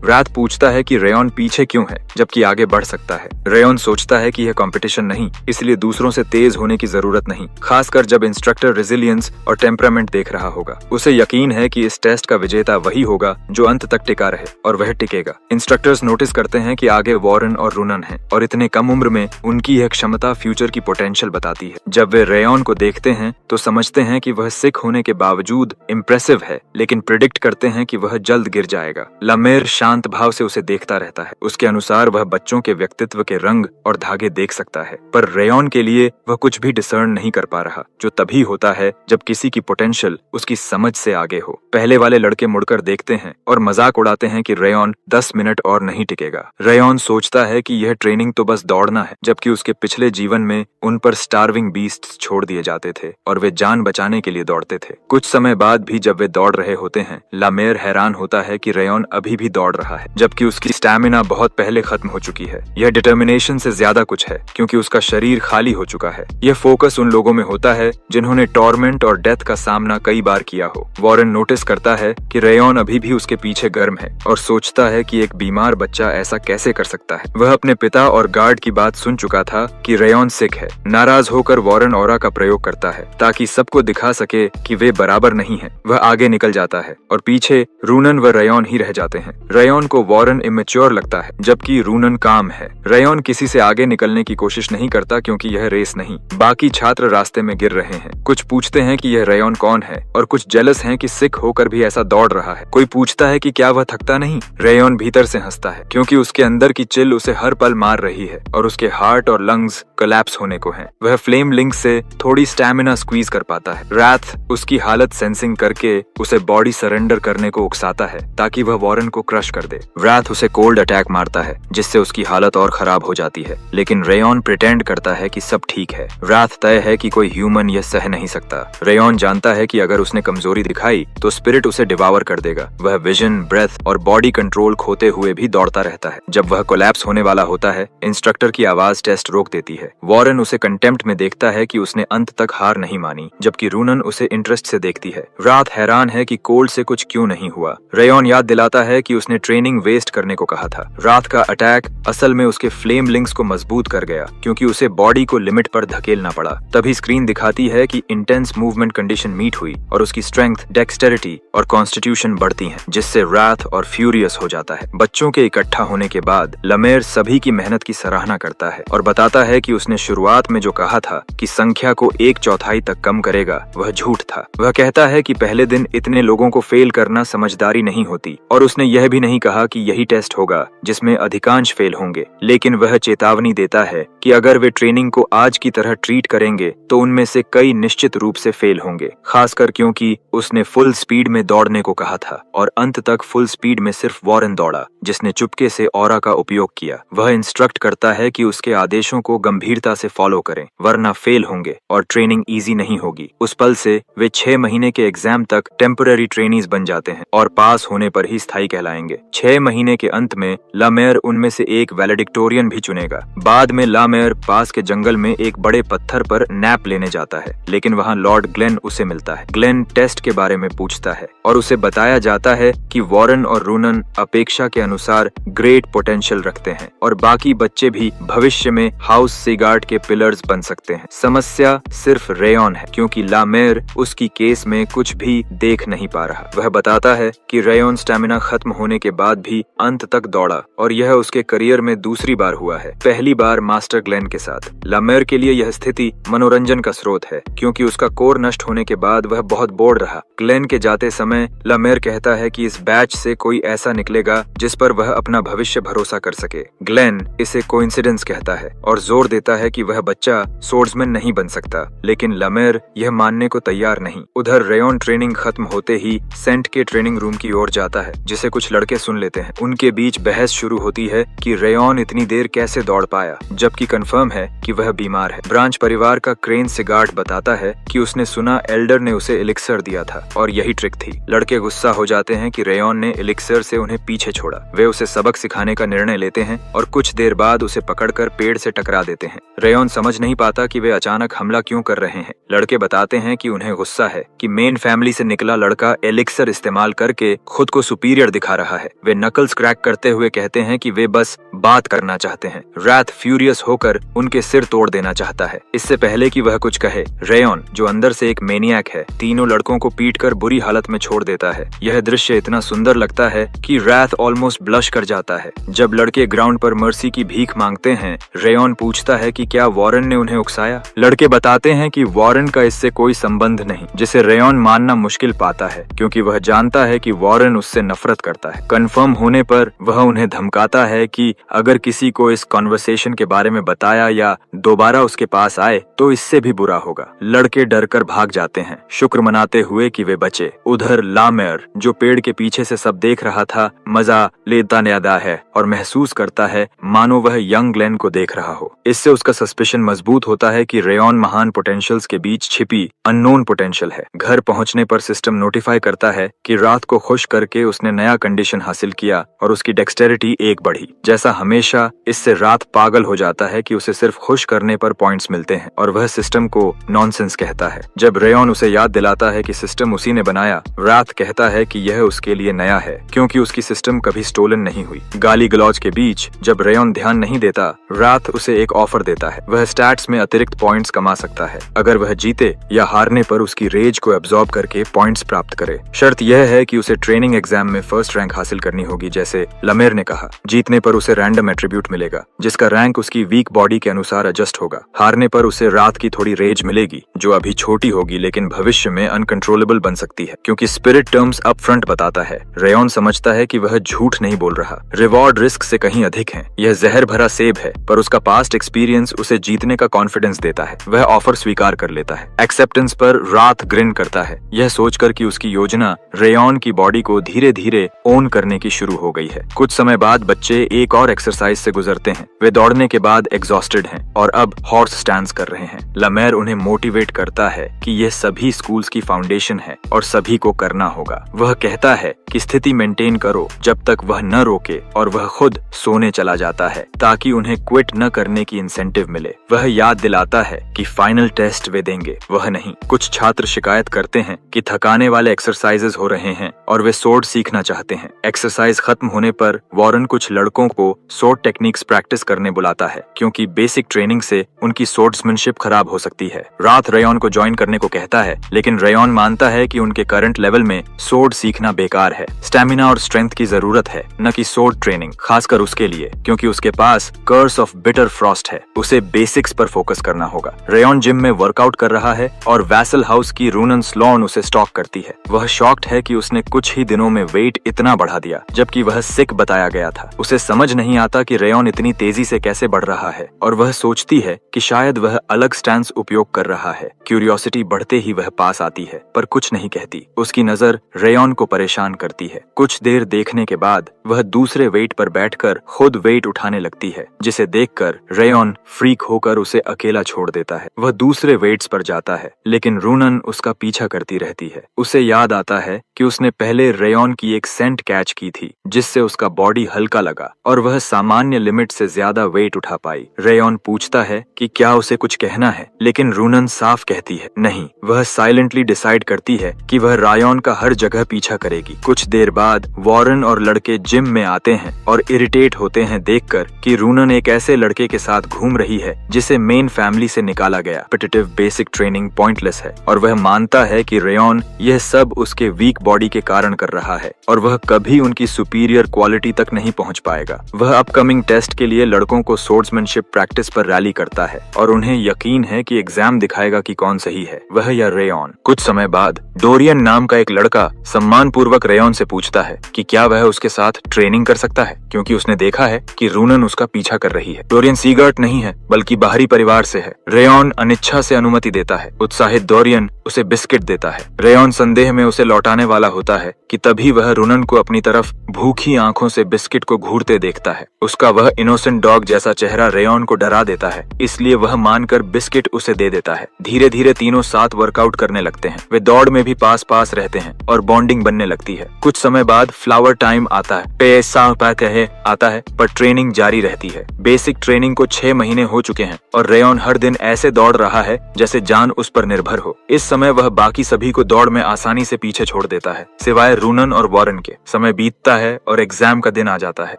रैथ पूछता है कि रेयॉन पीछे क्यों है जबकि आगे बढ़ सकता है। रेयॉन सोचता है कि यह कंपटीशन नहीं, इसलिए दूसरों से तेज होने की जरूरत नहीं, खासकर जब इंस्ट्रक्टर रेजिलियंस और टेम्परामेंट देख रहा होगा। उसे यकीन है कि इस टेस्ट का विजेता वही होगा जो अंत तक टिका रहे, और वह टिकेगा। इंस्ट्रक्टर्स नोटिस करते हैं कि आगे वॉरेन और रूनन हैं और इतने कम उम्र में उनकी यह क्षमता फ्यूचर की पोटेंशियल बताती है। जब वे रेयॉन को देखते हैं तो समझते हैं कि वह सिख होने के बावजूद इम्प्रेसिव है, लेकिन प्रिडिक्ट करते हैं कि वह जल्द गिर जाएगा। लमेर शांत भाव से उसे देखता रहता है। उसके अनुसार वह बच्चों के व्यक्तित्व के रंग और धागे देख सकता है, पर रेयॉन के लिए वह कुछ भी डिसर्न नहीं कर पा रहा, जो तभी होता है जब किसी की पोटेंशियल उसकी समझ से आगे हो। पहले वाले लड़के मुड़कर देखते हैं और मजाक उड़ाते हैं कि रेयॉन 10 मिनट और नहीं टिकेगा। रेयॉन सोचता है कि यह ट्रेनिंग तो बस दौड़ना है, जबकि उसके पिछले जीवन में उन पर स्टार्विंग बीस्ट्स छोड़ दिए जाते थे और वे जान बचाने के लिए दौड़ते थे। कुछ समय बाद भी जब वे दौड़ रहे होते हैं, लामेर हैरान होता है कि रेयॉन अभी भी दौड़ रहा है, जबकि उसकी स्टैमिना बहुत पहले खत्म हो चुकी है। यह डिटर्मिनेशन से ज्यादा कुछ है, क्योंकि उसका शरीर खाली हो चुका है। यह फोकस उन लोगों में होता है जिन्होंने टॉर्मेंट और डेथ का सामना कई बार किया हो। वॉरेन नोटिस करता है कि रेयॉन अभी भी उसके पीछे गर्म है और सोचता है कि एक बीमार बच्चा ऐसा कैसे कर सकता है। वह अपने पिता और गार्ड की बात सुन चुका था कि रेयॉन सिक है। नाराज होकर वॉरेन ऑरा का प्रयोग करता है ताकि सबको दिखा सके कि वे बराबर नहीं हैं। वह आगे निकल जाता है और पीछे रूनन व रेयॉन ही रह जाते हैं। रेयॉन को वॉरेन इमेच्योर लगता है, जबकि रूनन काम है। रेयॉन किसी से आगे निकलने की कोशिश नहीं करता क्योंकि यह रेस नहीं। बाकी छात्र रास्ते में गिर रहे हैं। कुछ पूछते हैं कि यह रेयॉन कौन है और कुछ जेलस हैं कि सिख होकर भी ऐसा दौड़ रहा है। कोई पूछता है कि क्या वह थकता नहीं। रेयॉन भीतर से हंसता है क्योंकि उसके अंदर की चिल उसे हर पल मार रही है और उसके हार्ट और लंग्स कोलैप्स होने को हैं। वह फ्लेम लिंक से थोड़ी स्टैमिना स्क्वीज कर पाता है। राथ उसकी हालत सेंसिंग करके उसे बॉडी सरेंडर करने को उकसाता है ताकि वह वॉरेन को क्रश कर दे। राथ उसे कोल्ड अटैक मारता है जिससे उसकी हालत और खराब हो जाती है, लेकिन रेयॉन प्रिटेंड करता है कि सब ठीक है। राथ तय है कि कोई ह्यूमन यह सह नहीं सकता। रेयॉन जानता है कि अगर उसने कमजोरी दिखाई तो स्पिरिट उसे डिवावर कर देगा। वह विजन, ब्रेथ और बॉडी कंट्रोल खोते हुए भी दौड़ता रहता है। जब वह कोलैप्स होने वाला होता है, इंस्ट्रक्टर की आवाज टेस्ट रोक देती है। वॉरेन उसे कंटेम्प्ट में देखता है कि उसने अंत तक हार नहीं मानी, जबकि रूनन उसे इंटरेस्ट से देखती है। राथ हैरान है कि कोल्ड से कुछ क्यों नहीं हुआ। रेयॉन याद दिलाता है कि उसने ट्रेनिंग वेस्ट करने को कहा था। राथ का अटैक असल में उसके फ्लेम लिंक्स को मजबूत कर गया क्योंकि उसे बॉडी को लिमिट पर धकेलना पड़ा। तभी स्क्रीन दिखाती है कि इंटेंस मूवमेंट कंडीशन मीट हुई और उसकी स्ट्रेंथ, डेक्सटेरिटी और कॉन्स्टिट्यूशन बढ़ती हैं, जिससे राथ और फ्यूरियस हो जाता है। बच्चों के इकट्ठा होने के बाद लमेर सभी की मेहनत की सराहना करता है और बताता है कि उसने शुरुआत में जो कहा था कि संख्या को 1/4 तक कम करेगा, वह झूठ था। वह कहता है कि पहले दिन इतने लोगों को फेल करना समझदारी नहीं होती और उसने यह भी नहीं कहा कि यही टेस्ट होगा जिसमें अधिकांश फेल होंगे, लेकिन वह चेतावनी देता है कि अगर वे ट्रेनिंग को आज की तरह ट्रीट करेंगे तो उनमें से कई निश्चित रूप से फेल होंगे, खासकर क्योंकि उसने फुल स्पीड में दौड़ने को कहा था और अंत तक फुल स्पीड में सिर्फ वॉरेन दौड़ा जिसने चुपके से ऑरा का उपयोग किया। वह इंस्ट्रक्ट करता है कि उसके आदेशों को गंभीरता से फॉलो करें वरना फेल होंगे और ट्रेनिंग इजी नहीं होगी। उस पल से वे 6 महीने के एग्जाम तक टेम्पररी ट्रेनीज बन जाते हैं और पास होने पर ही स्थायी कहलाएंगे। 6 महीने के अंत में लामेयर उनमें से एक वैलेडिक्टोरियन भी चुनेगा। बाद में लामेयर पास के जंगल में एक बड़े पत्थर पर नैप लेने जाता है, लेकिन वहाँ लॉर्ड ग्लेन उसे मिलता है। ग्लेन टेस्ट के बारे में पूछता है और उसे बताया जाता है कि वॉरेन और रूनन अपेक्षा के अनुसार ग्रेट पोटेंशियल रखते हैं और बाकी बच्चे भी भविष्य में हाउस सीगार्ड के पिलर्स बन सकते हैं। समस्या सिर्फ रेयॉन है क्योंकि लामेयर उसकी केस में कुछ भी देख नहीं पा रहा। वह बताता है कि रेयॉन स्टैमिना खत्म होने के बाद भी अंत तक दौड़ा और यह उसके करियर में दूसरी बार हुआ है, पहली बार मास्टर ग्लेन के साथ। लामेयर के लिए यह स्थिति मनोरंजन का स्रोत है क्योंकि उसका कोर नष्ट होने के बाद वह बहुत बोर्ड रहा। ग्लेन के जाते समय लामेयर कहता है कि इस बैच से कोई ऐसा निकलेगा जिस पर वह अपना भविष्य भरोसा कर सके। ग्लेन इसे कोइंसिडेंस कहता है और जोर देता है कि वह बच्चा सोर्ड्समैन नहीं बन सकता, लेकिन लामेयर यह मानने को तैयार नहीं। उधर रेयॉन ट्रेनिंग खत्म होते ही सेंट के ट्रेनिंग रूम की ओर जाता है, जिसे कुछ लड़के सुन लेते हैं। उनके बीच बहस शुरू होती है कि रेयॉन इतनी देर कैसे दौड़ पाया, जबकि कंफर्म है कि वह बीमार है। ब्रांच परिवार का क्रेन सिगार्ड बताता है कि उसने सुना एल्डर ने उसे एलिक्सर दिया था और यही ट्रिक थी। लड़के गुस्सा हो जाते हैं कि रेयॉन ने एलिक्सर से उन्हें पीछे छोड़ा। वे उसे सबक सिखाने का निर्णय लेते हैं और कुछ देर बाद उसे पकड़कर पेड़ से टकरा देते हैं। रेयॉन समझ नहीं पाता कि वे अचानक हमला क्यों कर रहे हैं। लड़के बताते हैं कि उन्हें गुस्सा है कि मेन फैमिली से निकला लड़का एलिक्सर इस्तेमाल करके खुद को सुपीरियर दिखा रहा है। वे नकल्स क्रैक करते हुए कहते हैं कि वे बस बात करना चाहते हैं। राथ फ्यूरियस होकर उनके सिर तोड़ देना चाहता है। इससे पहले कि वह कुछ कहे, रेयॉन जो अंदर से एक मेनियक है, तीनों लड़कों को पीटकर बुरी हालत में छोड़ देता है। यह दृश्य इतना सुंदर लगता है कि राथ ऑलमोस्ट ब्लश कर जाता है। जब लड़के ग्राउंड पर मर्सी की भीख मांगते हैं, रेयॉन पूछता है कि क्या वॉरेन ने उन्हें उकसाया। लड़के बताते हैं कि वॉरेन का इससे कोई संबंध नहीं, जिसे रेयॉन मानना मुश्किल पाता है क्योंकि वह जानता है कि वॉरेन उससे नफरत करता है। कंफर्म होने पर वह उन्हें धमकाता है कि अगर किसी को इस कॉन्वर्सेशन के बारे में बताया या दोबारा उसके पास आए तो इससे भी बुरा होगा। लड़के डरकर भाग जाते हैं, शुक्र मनाते हुए कि वे बचे। उधर लामेयर जो पेड़ के पीछे से सब देख रहा था, मजा लेता न्यादा है और महसूस करता है मानो वह यंग ग्लेन को देख रहा हो। इससे उसका सस्पिशन मजबूत होता है कि रेयॉन महान पोटेंशियल्स के बीच छिपी अननोन पोटेंशियल है। घर पहुंचने पर सिस्टम नोटिफाई करता है कि रात को खुश करके उसने नया कंडीशन हासिल किया और उसकी डेक्सटेरिटी 1 बढ़ी। जैसा हमेशा, इससे रात पागल हो जाता है है कि उसे सिर्फ खुश करने पर पॉइंट्स मिलते हैं और वह सिस्टम को नॉनसेंस कहता है। जब रेयन उसे याद दिलाता है कि सिस्टम उसी ने बनाया, रात कहता है कि यह उसके लिए नया है क्योंकि उसकी सिस्टम कभी स्टोलन नहीं हुई। गाली गलौज के बीच जब रेयन ध्यान नहीं देता, रात उसे एक ऑफर देता है। वह स्टैट्स में अतिरिक्त पॉइंट्स कमा सकता है अगर वह जीते या हारने पर उसकी रेज को एब्जॉर्ब करके पॉइंट्स प्राप्त करे। शर्त यह है कि उसे ट्रेनिंग एग्जाम में फर्स्ट रैंक हासिल करनी होगी, जैसे लमेर ने कहा। जीतने पर उसे रैंडम एट्रीब्यूट मिलेगा जिसका रैंक उसकी वीक बॉडी के अनुसार एडजस्ट होगा। हारने पर उसे रात की थोड़ी रेज मिलेगी जो अभी छोटी होगी लेकिन भविष्य में अनकंट्रोलेबल बन सकती है क्योंकि स्पिरिट टर्म्स अप फ्रंट बताता है। रेयन समझता है कि वह झूठ नहीं बोल रहा। रिवॉर्ड रिस्क से कहीं अधिक है। यह जहर भरा सेब है पर उसका पास्ट एक्सपीरियंस उसे जीतने का कॉन्फिडेंस देता है। वह ऑफर स्वीकार कर लेता है। एक्सेप्टेंस पर रात ग्रिन करता है, यह सोचकर कि उसकी योजना रेयन की बॉडी को धीरे धीरे ओन करने की शुरू हो गई है। कुछ समय बाद बच्चे एक और एक्सरसाइज से गुजरते हैं। वे दौड़ने के बाद एग्जॉस्टेड हैं और अब हॉर्स स्टैंड्स कर रहे हैं। लमेर उन्हें मोटिवेट करता है कि यह सभी स्कूल्स की फाउंडेशन है और सभी को करना होगा। वह कहता है कि स्थिति मेंटेन करो जब तक वह न रोके और वह खुद सोने चला जाता है ताकि उन्हें क्विट न करने की इंसेंटिव मिले। वह याद दिलाता है कि फाइनल टेस्ट वे देंगे, वह नहीं। कुछ छात्र शिकायत करते हैं कि थकाने वाले एक्सरसाइजेस हो रहे हैं और वे सोर्ड सीखना चाहते हैं। एक्सरसाइज खत्म होने पर वॉरेन कुछ लड़कों को सोर्ड टेक्निक्स प्रैक्टिस करने बुलाता है क्योंकि बेसिक ट्रेनिंग से उनकी सोर्ड्समैनशिप खराब हो सकती है। रात रेयन को ज्वाइन करने को कहता है लेकिन रेयन मानता है कि उनके करंट लेवल में सोर्ड सीखना बेकार है। स्टेमिना और स्ट्रेंथ की जरूरत है, न कि सोर्ड ट्रेनिंग, खासकर उसके लिए क्योंकि उसके पास कर्स ऑफ बिटर फ्रॉस्ट है। उसे बेसिक्स पर फोकस करना होगा। रेयन जिम में वर्कआउट कर रहा है और वैसल हाउस की रूनन स्लॉन उसे स्टॉक करती है। वह शॉक्ड है कि उसने कुछ ही दिनों में वेट इतना बढ़ा दिया जबकि वह सिक बताया गया था। उसे समझ नहीं आता कि रेयन इतनी तेजी से कैसे बढ़ रहा है और वह सोचती है कि शायद वह अलग स्टैंस उपयोग कर रहा है। क्यूरियोसिटी बढ़ते ही वह पास आती है पर कुछ नहीं कहती। उसकी नजर रेयन को परेशान करती है। कुछ देर देखने के बाद वह दूसरे वेट पर बैठकर खुद वेट उठाने लगती है जिसे देखकर रेयन फ्रीक होकर उसे अकेला छोड़ देता है। वह दूसरे वेट्स पर जाता है लेकिन रूनन उसका पीछा करती रहती है। उसे याद आता है कि उसने पहले रेयन की एक सेंट कैच की थी जिससे उसका बॉडी हल्का लगा और वह सामान्य लिमिट से ज्यादा वेट उठा पाई। रेयन पूछता है कि क्या उसे कुछ कहना है लेकिन रूनन साफ कहती है नहीं। वह साइलेंटली डिसाइड करती है कि वह रायन का हर जगह पीछा करेगी। कुछ देर बाद वॉरेन और लड़के जिम में आते हैं और इरिटेट होते हैं देखकर कि रूनन एक ऐसे लड़के के साथ घूम रही है जिसे मेन फैमिली से निकाला गया। रिपीटेटिव बेसिक ट्रेनिंग पॉइंटलेस है और वह मानता है कि रेयन यह सब उसके वीक बॉडी के कारण कर रहा है और वह कभी उनकी सुपीरियर क्वालिटी तक नहीं पहुंच पाएगा। वह अपकमिंग टेस्ट के लिए लड़कों को सोर्ड्समैनशिप प्रैक्टिस पर रैली करता है और उन्हें यकीन है कि एग्जाम दिखाएगा कि कौन सही है, वह या रेयन। कुछ समय बाद डोरियन नाम का एक लड़का सम्मान पूर्वक रेयन से पूछता है कि क्या वह उसके साथ ट्रेनिंग कर सकता है क्योंकि उसने देखा है कि रूनन उसका पीछा कर रही है। डोरियन सीगर्ट नहीं है बल्कि बाहरी परिवार से है। रेयन अनिच्छा से अनुमति देता है। उत्साहित डोरियन उसे बिस्किट देता है। रेयन संदेह में उसे लौटाने वाला होता है कि तभी वह रूनन को अपनी तरफ भूखी आंखों से बिस्किट को घूरते देखता है। उसका वह इनोसेंट डॉग जैसा चेहरा रेयन को डरा देता है, इसलिए वह मानकर बिस्किट उसे दे देता है। धीरे धीरे तीनों साथ वर्कआउट करने लगते हैं। वे दौड़ में भी पास पास रहते हैं और बॉन्डिंग बनने लगती है। कुछ समय बाद फ्लावर टाइम आता है। पैसा कहे आता है पर ट्रेनिंग जारी रहती है। बेसिक ट्रेनिंग को 6 महीने हो चुके हैं और रेयन हर दिन ऐसे दौड़ रहा है जैसे जान उस पर निर्भर हो। इस समय वह बाकी सभी को दौड़ में आसानी से पीछे छोड़ देता है सिवाय रूनन और वॉरेन के। समय बीतता है और एग्जाम का दिन आ जाता है।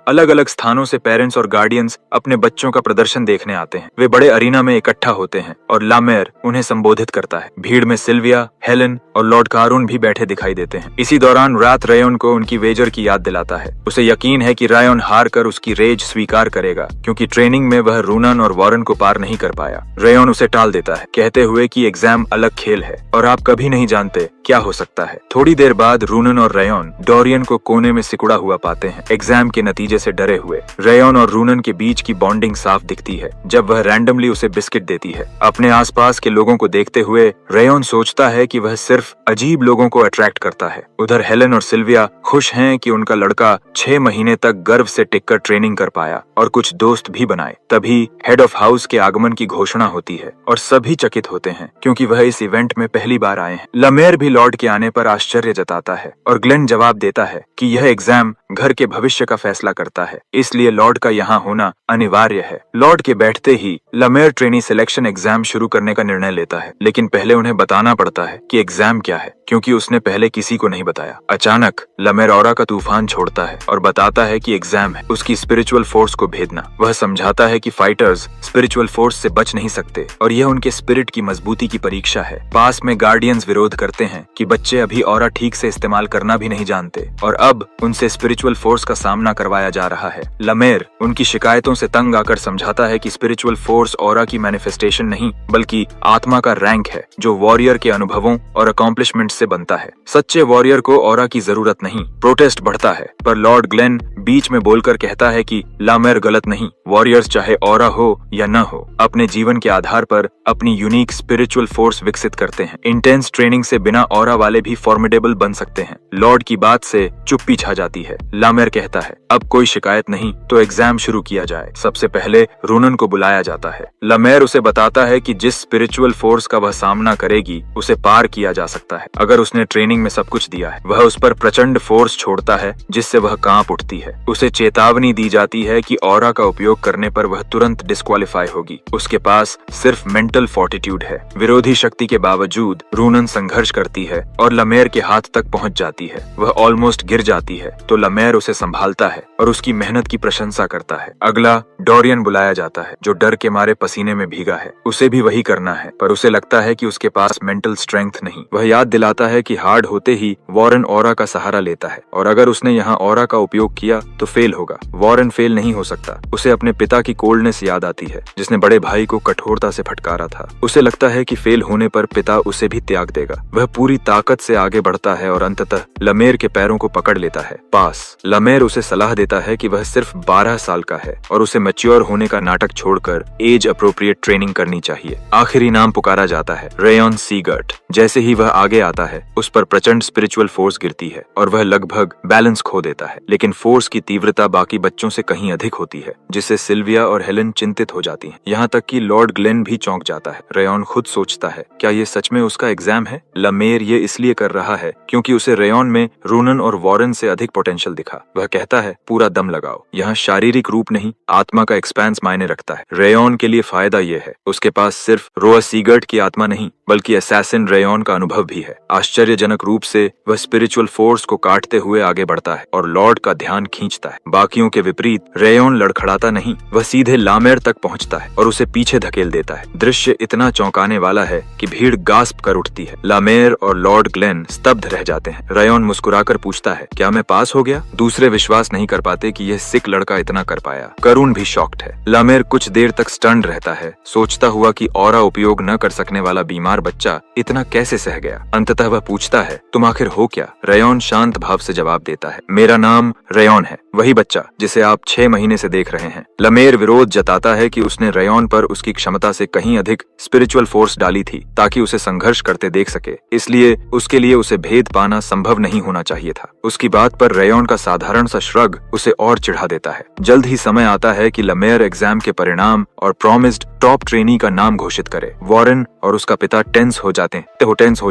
अलग अलग स्थानों से पेरेंट्स और गार्डियंस अपने बच्चों का प्रदर्शन देखने आते हैं। वे बड़े अरीना में इकट्ठा होते हैं और लामेर उन्हें संबोधित करता है। भीड़ में सिल्विया, हेलेन और लॉर्ड कारून भी बैठे दिखाई देते हैं। इसी दौरान रात रेयन को उनकी वेजर की याद दिलाता है। उसे यकीन है कि रेयन हार कर उसकी रेज स्वीकार करेगा क्योंकि ट्रेनिंग में वह रूनन और वॉरेन को पार नहीं कर पाया। रेयन उसे टाल देता है कहते हुए कि एग्जाम अलग खेल है और आप कभी नहीं जानते क्या हो सकता है। थोड़ी देर बाद रूनन और रेयन डोरियन को कोने में सिकुड़ा हुआ पाते हैं, एग्जाम के नतीजे से डरे हुए। रेयन और रूनन के बीच की बॉन्डिंग साफ दिखती है जब वह रैंडमली उसे बिस्किट देती है। अपने आसपास के लोगों को देखते हुए रेयन सोचता है कि वह सिर्फ अजीब लोगों को अट्रैक्ट करता है। उधर हेलेन और सिल्विया खुश हैं कि उनका लड़का 6 महीने तक गर्व से टिककर ट्रेनिंग कर पाया और कुछ दोस्त भी बनाए। तभी हेड ऑफ हाउस के आगमन की घोषणा होती है और सभी चकित होते हैं क्योंकि वह इस इवेंट में पहली बार आए हैं। लमेर भी लॉर्ड के आने पर आश्चर्य जताता है और ग्लेन जवाब देता है कि यह एग्जाम घर के भविष्य का फैसला करता है, इसलिए लॉर्ड का यहाँ होना अनिवार्य है। लॉर्ड के बैठते ही लमेर ट्रेनी सिलेक्शन एग्जाम शुरू करने का निर्णय लेता है, लेकिन पहले उन्हें बताना पड़ता है कि एग्जाम क्या है, क्योंकि उसने पहले किसी को नहीं बताया। अचानक लमेर ऑरा का तूफान छोड़ता है और बताता है कि एग्जाम है उसकी स्पिरिचुअल फोर्स को भेदना। वह समझाता है कि फाइटर्स स्पिरिचुअल फोर्स से बच नहीं सकते और यह उनके स्पिरिट की मजबूती की परीक्षा है। पास में गार्डियंस विरोध करते हैं कि बच्चे अभी ऑरा ठीक से इस्तेमाल करना भी नहीं जानते और अब उनसे स्पिरिचुअल फोर्स का सामना करवाया जा रहा है। लमेर उनकी शिकायतों से तंग आकर समझाता है कि स्पिरिचुअल फोर्स ऑरा की मैनिफेस्टेशन नहीं बल्कि आत्मा का रैंक है जो वॉरियर के अनुभवों और अकॉम्प्लिशमेंट से बनता है। सच्चे वॉरियर को ऑरा की जरूरत नहीं। प्रोटेस्ट बढ़ता है पर लॉर्ड ग्लेन बीच में बोलकर कहता है कि लमेर गलत नहीं। वॉरियर्स चाहे ऑरा हो या न हो अपने जीवन के आधार पर अपनी यूनिक स्पिरिचुअल फोर्स विकसित करते हैं। इंटेंस ट्रेनिंग से बिना ऑरा वाले भी फॉर्मिडेबल बन सकते हैं। लॉर्ड की बात से चुप्पी छा जाती है। लमेर कहता है अब कोई शिकायत नहीं तो एग्जाम शुरू किया जाए। सबसे पहले रूनन को बुलाया जाता है। लमेर उसे बताता है कि जिस स्पिरिचुअल फोर्स का वह सामना करेगी उसे पार किया जा सकता है अगर उसने ट्रेनिंग में सब कुछ दिया है। वह उस पर प्रचंड फोर्स छोड़ता है जिससे वह कांप उठती है। उसे चेतावनी दी जाती है कि ऑरा का उपयोग करने पर वह तुरंत डिस्क्वालीफाई होगी। उसके पास सिर्फ मेंटल फोर्टिट्यूड है। विरोधी शक्ति के बावजूद रूनन संघर्ष करती है और लमेर के हाथ तक पहुंच जाती है। वह ऑलमोस्ट गिर जाती है तो लमेर उसे संभालता है और उसकी मेहनत की प्रशंसा करता है। अगला डोरियन बुलाया जाता है जो डर के मारे पसीने में भीगा है। उसे भी वही करना है पर उसे लगता है कि उसके पास मेंटल स्ट्रेंथ नहीं। वह याद दिलाता है कि हार्ड होते ही वॉरेन ऑरा का सहारा लेता है और अगर उसने यहाँ ऑरा का उपयोग किया तो फेल होगा। वॉरेन फेल नहीं हो सकता। उसे अपने पिता की कोल्डनेस याद आती है जिसने बड़े भाई को कठोरता से फटकारा था। उसे लगता है कि फेल होने पर पिता उसे भी त्याग देगा। वह पूरी ताकत से आगे बढ़ता है और अंततः लमेर के पैरों को पकड़ लेता है। पास लमेर उसे सलाह देता है कि वह सिर्फ 12 साल का है और उसे मैच्योर होने का नाटक छोड़कर एज अप्रोप्रिएट ट्रेनिंग करनी चाहिए। आखिरी नाम पुकारा जाता है रेयन सीगर्ट। जैसे ही वह आगे आता है उस पर प्रचंड स्पिरिचुअल फोर्स गिरती है और वह लगभग बैलेंस खो देता है, लेकिन फोर्स की तीव्रता बाकी बच्चों से कहीं अधिक होती है जिससे सिल्विया और हेलेन चिंतित हो जाती हैं। यहाँ तक कि लॉर्ड ग्लेन भी चौंक जाता है। रेयन खुद सोचता है क्या ये सच में उसका एग्जाम है। लमेर ये इसलिए कर रहा है क्योंकि उसे रेयन में रूनन और वॉरेन से अधिक पोटेंशियल दिखा। वह कहता है पूरा दम लगाओ। यहाँ शारीरिक रूप नहीं आत्मा का एक्सपेंस मायने रखता है। रेयन के लिए फायदा ये है उसके पास सिर्फ रोआ सीगर्ट की आत्मा नहीं बल्कि असैसिन रेयन का अनुभव भी है। आश्चर्यजनक रूप से वह स्पिरिचुअल फोर्स को काटते हुए आगे बढ़ता है और लॉर्ड का ध्यान खींचता है। बाकियों के विपरीत रेयन लड़खड़ाता नहीं, वह सीधे लामेर तक पहुंचता है और उसे पीछे धकेल देता है। दृश्य इतना चौंकाने वाला है कि भीड़ गास्प कर उठती है। लामेर और लॉर्ड ग्लेन स्तब्ध रह जाते हैं। रेयन मुस्कुराकर पूछता है क्या मैं पास हो गया। दूसरे विश्वास नहीं कर पाते कि यह सिख लड़का इतना कर पाया। करुण भी शॉक्ड है। लामेर कुछ देर तक स्टन्ड रहता है, सोचता हुआ कि ऑरा उपयोग न कर सकने वाला बीमार बच्चा इतना कैसे सह गया। अंततः वह पूछता है तुम आखिर हो क्या। रेयन शांत भाव से जवाब देता है मेरा नाम रेयन है, वही बच्चा जिसे आप 6 महीने से देख रहे हैं। लमेर विरोध जताता है कि उसने रेयन पर उसकी क्षमता से कहीं अधिक स्पिरिचुअल फोर्स डाली थी ताकि उसे संघर्ष करते देख सके, इसलिए उसके लिए उसे भेद पाना संभव नहीं होना चाहिए था। उसकी बात पर रेयन का साधारण सा श्रग उसे और चिढ़ा देता है। जल्द ही समय आता है कि लमेर एग्जाम के परिणाम और प्रॉमिस्ड टॉप ट्रेनी का नाम घोषित करे। वॉरेन और उसका पिता टेंस हो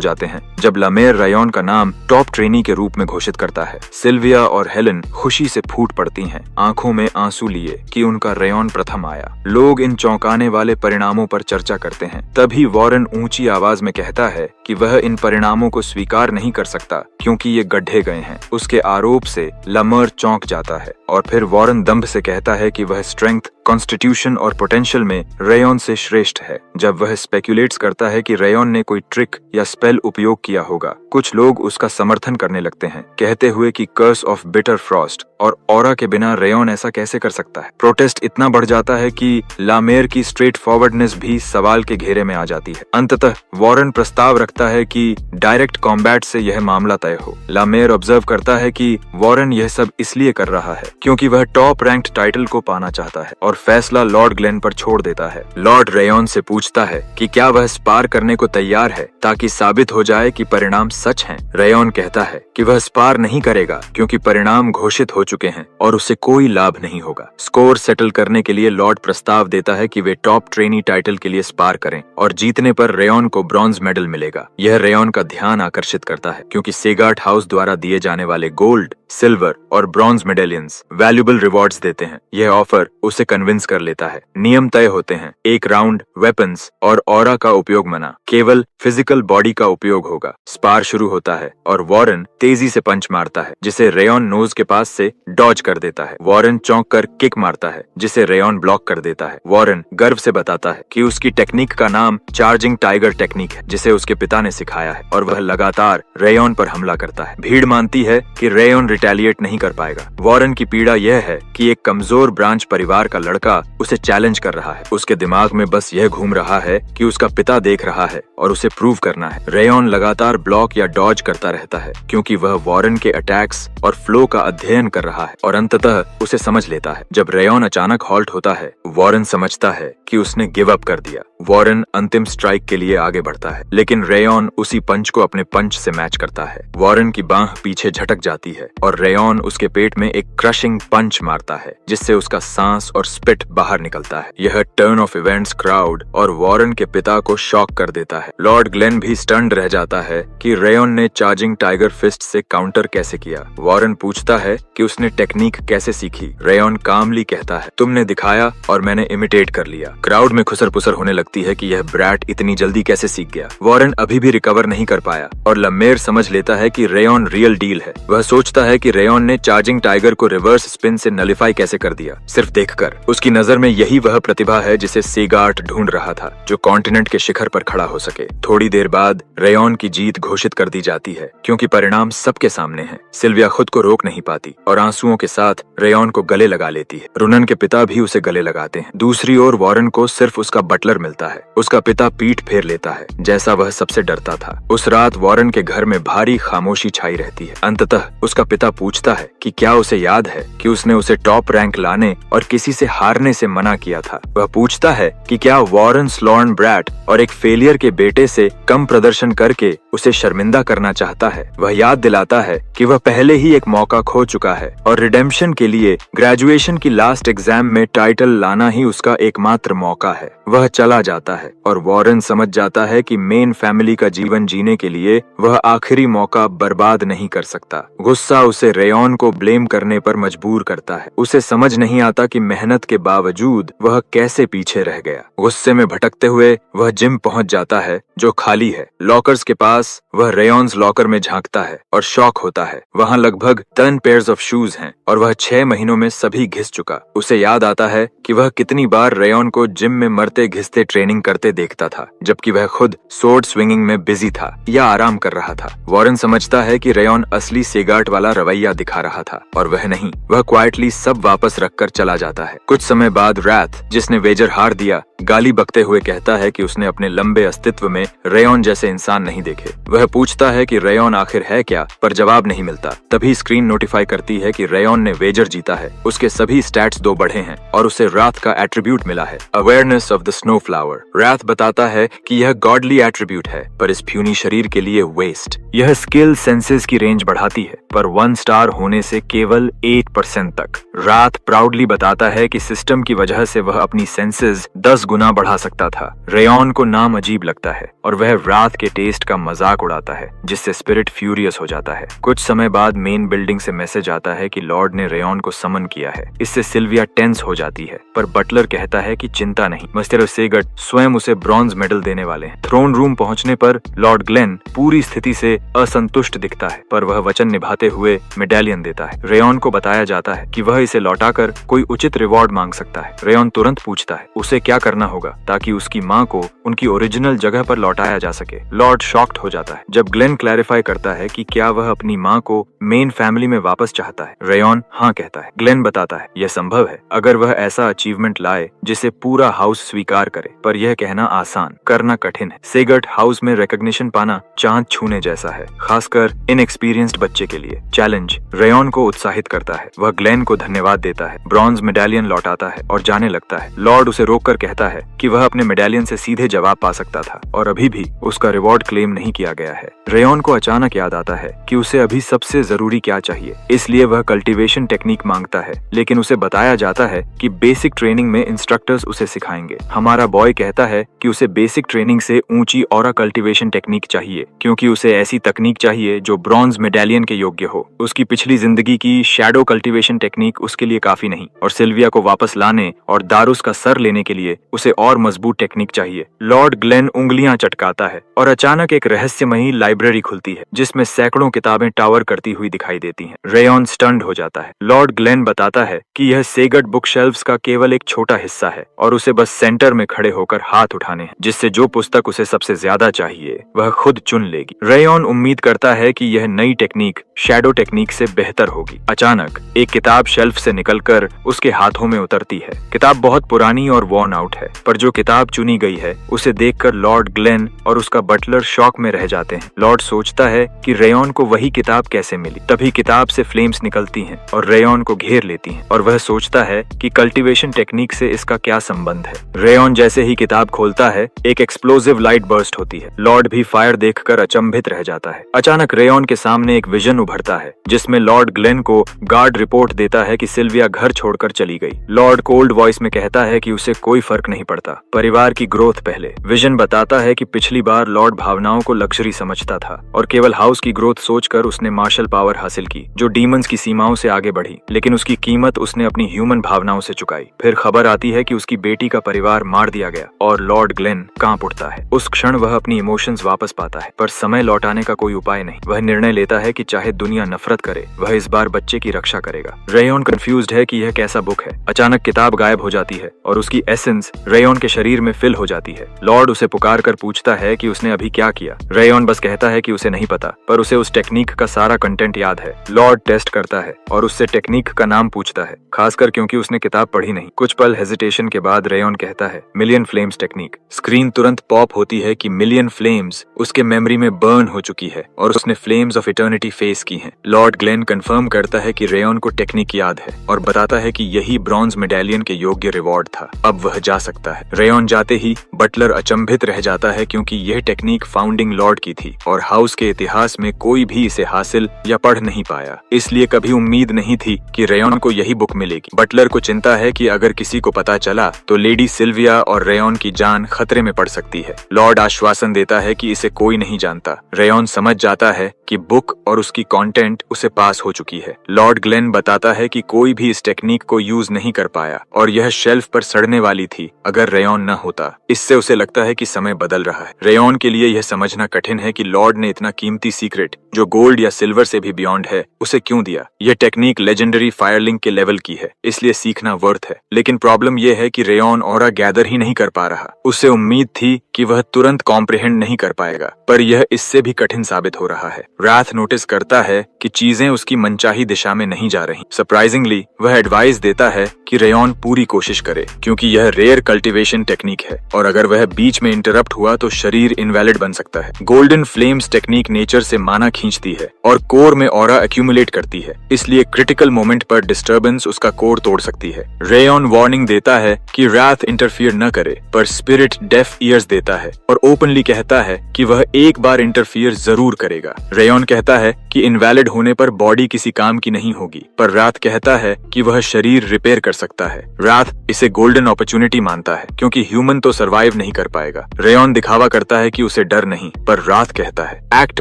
जाते हैं जब लमेर रेयन का नाम टॉप ट्रेनी के रूप में घोषित करता है। सिल्विया और हेलेन खुशी से फूट पड़ती हैं, आंखों में आंसू लिए कि उनका रेयन प्रथम आया। लोग इन चौंकाने वाले परिणामों पर चर्चा करते हैं। तभी वॉरेन ऊंची आवाज में कहता है कि वह इन परिणामों को स्वीकार नहीं कर सकता क्योंकि ये गड्ढे गए हैं। उसके आरोप से लमेर चौंक जाता है और फिर वॉरेन दंभ से कहता है कि वह स्ट्रेंथ, कॉन्स्टिट्यूशन और पोटेंशियल में रेयन से श्रेष्ठ है। जब वह स्पेक्यूलेट्स करता है कि रेयन ने कोई ट्रिक या स्पेल उपयोग किया होगा, कुछ लोग उसका समर्थन करने लगते हैं, कहते हुए कि कर्स ऑफ बिटर फ्रॉस्ट और ऑरा के बिना रेयन ऐसा कैसे कर सकता है। प्रोटेस्ट इतना बढ़ जाता है कि लामेर की स्ट्रेट फॉरवर्डनेस भी सवाल के घेरे में आ जाती है। अंततः वॉरेन प्रस्ताव रखता है कि डायरेक्ट कॉम्बैट से यह मामला तय हो। लामेर ऑब्जर्व करता है कि वॉरेन यह सब इसलिए कर रहा है क्योंकि वह टॉप रैंक्ड टाइटल को पाना चाहता है और फैसला लॉर्ड ग्लेन पर छोड़ देता है। लॉर्ड रेयन से पूछता है कि क्या वह स्पार करने को तैयार है ताकि साबित हो जाए कि परिणाम सच हैं। रेयन कहता है कि वह स्पार नहीं करेगा क्योंकि परिणाम घोषित हो चुके हैं और उसे कोई लाभ नहीं होगा। स्कोर सेटल करने के लिए लॉर्ड प्रस्ताव देता है कि वे टॉप ट्रेनी टाइटल के लिए स्पार करें और जीतने पर रेयन को ब्रॉन्ज मेडल मिलेगा। यह रेयन का ध्यान आकर्षित करता है क्योंकि सेगार्ट हाउस द्वारा दिए जाने वाले गोल्ड सिल्वर और ब्रॉन्ज मेडेलियंस, वैल्यूबल रिवॉर्ड्स देते हैं। यह ऑफर उसे कन्विंस कर लेता है। नियम तय होते हैं, एक राउंड वेपन्स और ऑरा का उपयोग मना, केवल फिजिकल बॉडी का उपयोग होगा। स्पार शुरू होता है और वॉरेन तेजी से पंच मारता है जिसे रेयॉन नोज के पास से डॉज कर देता है। वॉरेन चौंक कर किक मारता है जिसे रेयॉन ब्लॉक कर देता है। वॉरेन गर्व से बताता है कि उसकी टेक्निक का नाम चार्जिंग टाइगर टेक्निक है जिसे उसके पिता ने सिखाया है और वह लगातार रेयॉन पर हमला करता है। भीड़ मानती है कि रेयॉन रिटेलिएट नहीं कर पाएगा। वॉरेन की पीड़ा यह है कि एक कमजोर ब्रांच परिवार का लड़का उसे चैलेंज कर रहा है। उसके दिमाग में बस यह घूम रहा है कि उसका पिता देख रहा है और उसे प्रूव करना है। रेयॉन लगातार ब्लॉक या डॉज करता रहता है क्योंकि वह वॉरेन के अटैक्स और फ्लो का अध्ययन कर रहा है और अंततः उसे समझ लेता है। जब रेयॉन अचानक हॉल्ट होता है, वॉरेन समझता है कि उसने गिव अप कर दिया। वॉरेन अंतिम स्ट्राइक के लिए आगे बढ़ता है लेकिन रेयॉन उसी पंच को अपने पंच से मैच करता है। वॉरेन की बांह पीछे झटक जाती है और रेयॉन उसके पेट में एक क्रशिंग पंच मारता है जिससे उसका सांस और स्पिट बाहर निकलता है। यह टर्न ऑफ इवेंट्स क्राउड और वॉरेन के पिता को शॉक कर देता है। लॉर्ड ग्लेन भी स्टन्ड रह जाता है कि रेयॉन ने चार्जिंग टाइगर फिस्ट से काउंटर कैसे किया। वॉरेन पूछता है कि उसने टेक्निक कैसे सीखी। रेयॉन कामली कहता है, तुमने दिखाया और मैंने इमिटेट कर लिया। क्राउड में खुसर पुसर होने लगती है कि यह ब्रैट इतनी जल्दी कैसे सीख गया। वॉरेन अभी भी रिकवर नहीं कर पाया और लमेर समझ लेता है कि रेयॉन रियल डील है। वह सोचता है कि रेयॉन ने चार्जिंग टाइगर को रिवर्स स्पिन से नलिफाई कैसे कर दिया सिर्फ देखकर। उसकी नजर में यही वह प्रतिभा है जिसे सेगार्ट ढूंढ रहा था, जो कॉन्टिनेंट के शिखर पर खड़ा हो सके। थोड़ी देर बाद रेयॉन की जीत घोषित कर दी जाती है क्योंकि परिणाम सबके सामने है। सिल्विया खुद को रोक नहीं पाती और आंसुओं के साथ रेयॉन को गले लगा लेती है। रुनन के पिता भी उसे गले लगाते हैं। दूसरी ओर वॉरेन को सिर्फ उसका बटलर मिलता है। उसका पिता पीठ फेर लेता है जैसा वह सबसे डरता था। उस रात वॉरेन के घर में भारी खामोशी छाई रहती है। अंततः उसका पिता पूछता है कि क्या उसे याद है कि उसने उसे टॉप रैंक लाने और किसी से हारने से मना किया था। वह पूछता है कि क्या वॉरेन स्लॉर्न ब्रैट और एक फेलियर के बेटे से कम प्रदर्शन करके उसे शर्मिंदा करना चाहता है। वह याद दिलाता है कि वह पहले ही एक मौका खो चुका है और रिडेम्पशन के लिए ग्रेजुएशन की लास्ट एग्जाम में टाइटल लाना ही उसका एकमात्र मौका है। वह चला जाता है और वॉरेन समझ जाता है कि मेन फैमिली का जीवन जीने के लिए वह आखिरी मौका बर्बाद नहीं कर सकता। गुस्सा उसे रेयॉन को ब्लेम करने पर मजबूर करता है। उसे समझ नहीं आता कि मेहनत के बावजूद वह कैसे पीछे रह गया। गुस्से में भटकते हुए वह जिम पहुंच जाता है जो खाली है। लॉकर्स के पास वह रेयॉन्स लॉकर में झांकता है और शॉक होता है। वहां लगभग 10 पेयर्स ऑफ शूज हैं और वह 6 महीनों में सभी घिस चुका। उसे याद आता है कि वह कितनी बार रेयॉन को जिम में मरते घिसते ट्रेनिंग करते देखता था जबकि वह खुद सोर्ड स्विंगिंग में बिजी था या आराम कर रहा था। वॉरेन समझता है कि रेयॉन असली सेगार्ट वाला रवैया दिखा रहा था और वह नहीं। वह क्वाइटली सब वापस रखकर चला जाता है। कुछ समय बाद रैथ, जिसने वेजर हार दिया, गाली बकते हुए कहता है कि उसने अपने लंबे अस्तित्व में रेयॉन जैसे इंसान नहीं देखे। वह पूछता है कि रेयॉन आखिर है क्या, पर जवाब नहीं मिलता। तभी स्क्रीन नोटिफाई करती है कि रेयॉन ने वेजर जीता है। उसके सभी स्टैट्स 2 बढ़े हैं और उसे रात का एट्रीब्यूट मिला है, awareness of the snow flower. रात बताता है कि यह गॉडली एट्रीब्यूट है पर इस प्यूनी शरीर के लिए वेस्ट। यह स्किल सेंसेस की रेंज बढ़ाती है पर 1 स्टार होने से केवल 8% तक। रात प्राउडली बताता है कि सिस्टम की वजह से वह अपनी सेंसेस 10 गुना बढ़ा सकता था। रेयॉन को नाम अजीब लगता है और वह रात के टेस्ट का मजाक उड़ाता है जिससे स्पिरिट फ्यूरियस हो जाता है। कुछ समय बाद मेन बिल्डिंग से मैसेज आता है कि लॉर्ड ने रेयॉन को समन किया है। इससे सिल्विया टेंस हो जाती है पर बटलर कहता है कि चिंता नहीं, मिस्टर सेगर्ट स्वयं उसे ब्रॉन्ज मेडल देने वाले हैं। थ्रोन रूम पहुंचने पर लॉर्ड ग्लेन पूरी स्थिति से असंतुष्ट दिखता है पर वह वचन निभाते हुए मेडालियन देता है। रेयॉन को बताया जाता है कि वह इसे लौटाकर कोई उचित रिवॉर्ड मांग सकता है। रेयॉन तुरंत पूछता है उसे क्या करना होगा ताकि उसकी माँ को उनकी ओरिजिनल जगह पर लौटाया जा सके। लॉर्ड शॉक्ड हो जाता है जब ग्लेन क्लैरिफाई करता है कि क्या वह अपनी माँ को मेन फैमिली में वापस चाहता है। रेयॉन हाँ कहता है। ग्लेन बताता है यह संभव है अगर वह ऐसा अचीवमेंट लाए जिसे पूरा हाउस स्वीकार करे, पर यह कहना आसान, करना कठिन है। सेगर्ट हाउस में रिकॉग्निशन पाना चांद छूने जैसा है, खासकर इनएक्सपीरियंस्ड बच्चे के लिए। चैलेंज रेयॉन को उत्साहित करता है। वह ग्लेन को धन्यवाद देता है, ब्रॉन्ज मेडालियन लौटाता है और जाने लगता है। लॉर्ड उसे रोककर कहता है कि वह अपने मेडालियन से सीधे जवाब पा सकता था और अभी भी उसका रिवॉर्ड क्लेम नहीं किया गया है। रेयॉन को अचानक याद आता है कि उसे अभी सबसे जरूरी क्या चाहिए, इसलिए वह कल्टीवेशन टेक्निक मांगता है, लेकिन उसे बताया जाता है कि बेसिक ट्रेनिंग में इंस्ट्रक्टर्स उसे सिखाएंगे। हमारा बॉय कहता है कि उसे बेसिक ट्रेनिंग से ऊंची ऑरा कल्टीवेशन टेक्निक चाहिए, क्योंकि उसे ऐसी तकनीक चाहिए जो ब्रॉन्ज मेडालियन के योग्य हो। उसकी पिछली जिंदगी की शैडो कल्टीवेशन टेक्निक उसके लिए काफी नहीं और सिल्विया को वापस लाने और दारुस का सर लेने के लिए उसे और मजबूत टेक्निक चाहिए। लॉर्ड ग्लेन उंगलियां चटकाता है और अचानक एक रहस्यमयी लाइब्रेरी खुलती है जिसमें सैकड़ों किताबें टावर करती हुई दिखाई देती हैं। रेयॉन स्टन्ड हो जाता है। लॉर्ड ग्लेन बताता है कि यह सेगट बुक शेल्फ्स का केवल एक छोटा हिस्सा है और उसे बस सेंटर में खड़े होकर हाथ उठाने हैं, जिससे जो पुस्तक उसे सबसे ज्यादा चाहिए वह खुद चुन लेगी। रेयॉन उम्मीद करता है कि यह नई टेक्निक शैडो टेक्निक से बेहतर होगी। अचानक एक किताब शेल्फ से निकलकर उसके हाथों में उतरती है। किताब बहुत पुरानी और वॉर्न आउट है, पर जो किताब चुनी गई है उसे देखकर लॉर्ड ग्लेन और उसका बटलर शॉक में रह जाते हैं। लॉर्ड सोचता है कि रेयॉन को वही किताब कैसे मिली। तभी किताब से फ्लेम्स निकलती हैं और रेयॉन को घेर लेती हैं और वह सोचता है कि कल्टीवेशन टेक्निक से इसका क्या संबंध है। रेयॉन जैसे ही किताब खोलता है, एक एक्सप्लोसिव लाइट बर्स्ट होती है। लॉर्ड भी फायर देखकर अचंभित रह जाता है। अचानक रेयॉन के सामने एक विजन उभरता है जिसमें लॉर्ड ग्लेन को गार्ड रिपोर्ट देता है कि सिल्विया घर छोड़कर चली गई। लॉर्ड कोल्ड वॉइस में कहता है कि उसे कोई फर्क नहीं पड़ता, परिवार की ग्रोथ पहले। विजन बताता है कि पिछली बार लॉर्ड भावनाओं को लग्जरी समझता था और केवल हाउस की ग्रोथ सोचकर उसने मार्शल पावर हासिल की जो डीमंस की सीमाओं से आगे बढ़ी, लेकिन उसकी कीमत उसने अपनी ह्यूमन भावनाओं से चुकाई। फिर खबर आती है कि उसकी बेटी का परिवार मार दिया गया और लॉर्ड ग्लेन कांप उठता है। उस क्षण वह अपनी इमोशंस वापस पाता है, पर समय लौटाने का कोई उपाय नहीं। वह निर्णय लेता है कि चाहे दुनिया नफरत करे, वह इस बार बच्चे की रक्षा करेगा। रेयॉन कंफ्यूज्ड है कि यह कैसा बुक है। अचानक किताब गायब हो जाती है और उसकी एसेंस रेयॉन के शरीर में फिल हो जाती है। लॉर्ड उसे पुकार कर पूछता है कि उसने अभी क्या किया। रेयॉन बस कहता है कि उसे नहीं पता, पर उसे उस टेक्निक का सारा कंटेंट याद है। लॉर्ड टेस्ट करता है और उससे टेक्निक का नाम पूछता है, खासकर क्योंकि उसने किताब पढ़ी नहीं। कुछ पल हेजिटेशन के बाद रेयॉन कहता है, मिलियन फ्लेम्स टेक्निक। स्क्रीन तुरंत पॉप होती है कि मिलियन फ्लेम्स उसके मेमोरी में बर्न हो चुकी है और उसने फ्लेम्स ऑफ इटर्निटी फेस की हैं। लॉर्ड ग्लेन कंफर्म करता है कि रेयॉन को टेक्निक याद है और बताता है कि यही ब्रॉन्ज मेडालियन के योग्य रिवॉर्ड था। अब वह जा सकता है। रेयॉन जाते ही बटलर अचंभित रह जाता है क्योंकि यह टेक्निक फाउंडिंग लॉर्ड की थी और हाउस के इतिहास में कोई भी इसे हासिल या पढ़ नहीं पाया, इसलिए कभी उम्मीद नहीं थी कि रेयॉन को यही बुक मिलेगी। बटलर को चिंता है कि अगर किसी को पता चला तो लेडी सिल्विया और रेयॉन की जान खतरे में पड़ सकती है। लॉर्ड आश्वासन देता है कि इसे कोई नहीं जानता। रेयॉन समझ जाता है कि बुक और उसकी कंटेंट उसे पास हो चुकी है। लॉर्ड ग्लेन बताता है कि कोई भी इस टेक्निक को यूज नहीं कर पाया और यह शेल्फ पर सड़ने वाली थी अगर रेयॉन न होता। इससे उसे लगता है कि समय बदल रहा है। रेयॉन के लिए यह समझना कठिन है कि लॉर्ड ने इतना कीमती सीक्रेट जो गोल्ड या सिल्वर से भी बियॉन्ड है उसे क्यों दिया। यह टेक्निक लेजेंडरी फायरलिंक के लेवल की है, इसलिए सीखना वर्थ है। लेकिन प्रॉब्लम यह है कि रेयॉन ऑरा गैदर ही नहीं कर पा रहा। उसे उम्मीद थी कि वह तुरंत कॉम्प्रिहेंड नहीं कर पाएगा, पर यह इससे भी कठिन साबित हो रहा है। राथ नोटिस करता है कि चीजें उसकी मनचाही दिशा में नहीं जा रही। सरप्राइजिंगली वह एडवाइस देता है कि रेयॉन पूरी कोशिश करे, क्योंकि यह रेयर कल्टीवेशन टेक्निक है और अगर वह बीच में इंटरप्ट हुआ तो शरीर इनवैलिड बन सकता है। गोल्डन फ्लेम्स टेक्निक नेचर से माना खींचती है और कोर में ऑरा एक्यूमुलेट करती है, इसलिए क्रिटिकल मोमेंट पर डिस्टर्बेंस उसका कोर तोड़ सकती है। रेयॉन वार्निंग देता है कि राथ इंटरफियर न करे, पर स्पिरिट डेफ ईयर्स देता है और ओपनली कहता है कि वह एक बार इंटरफियर जरूर करेगा। रेयॉन कहता है कि इनवैलिड होने पर बॉडी किसी काम की नहीं होगी, पर राथ कहता है कि वह शरीर रिपेयर कर सकता है। राथ इसे गोल्डन अपॉर्चुनिटी मानता है क्योंकि ह्यूमन तो सरवाइव नहीं कर पाएगा। रेयॉन दिखावा करता है कि उसे डर नहीं, पर राथ कहता है एक्ट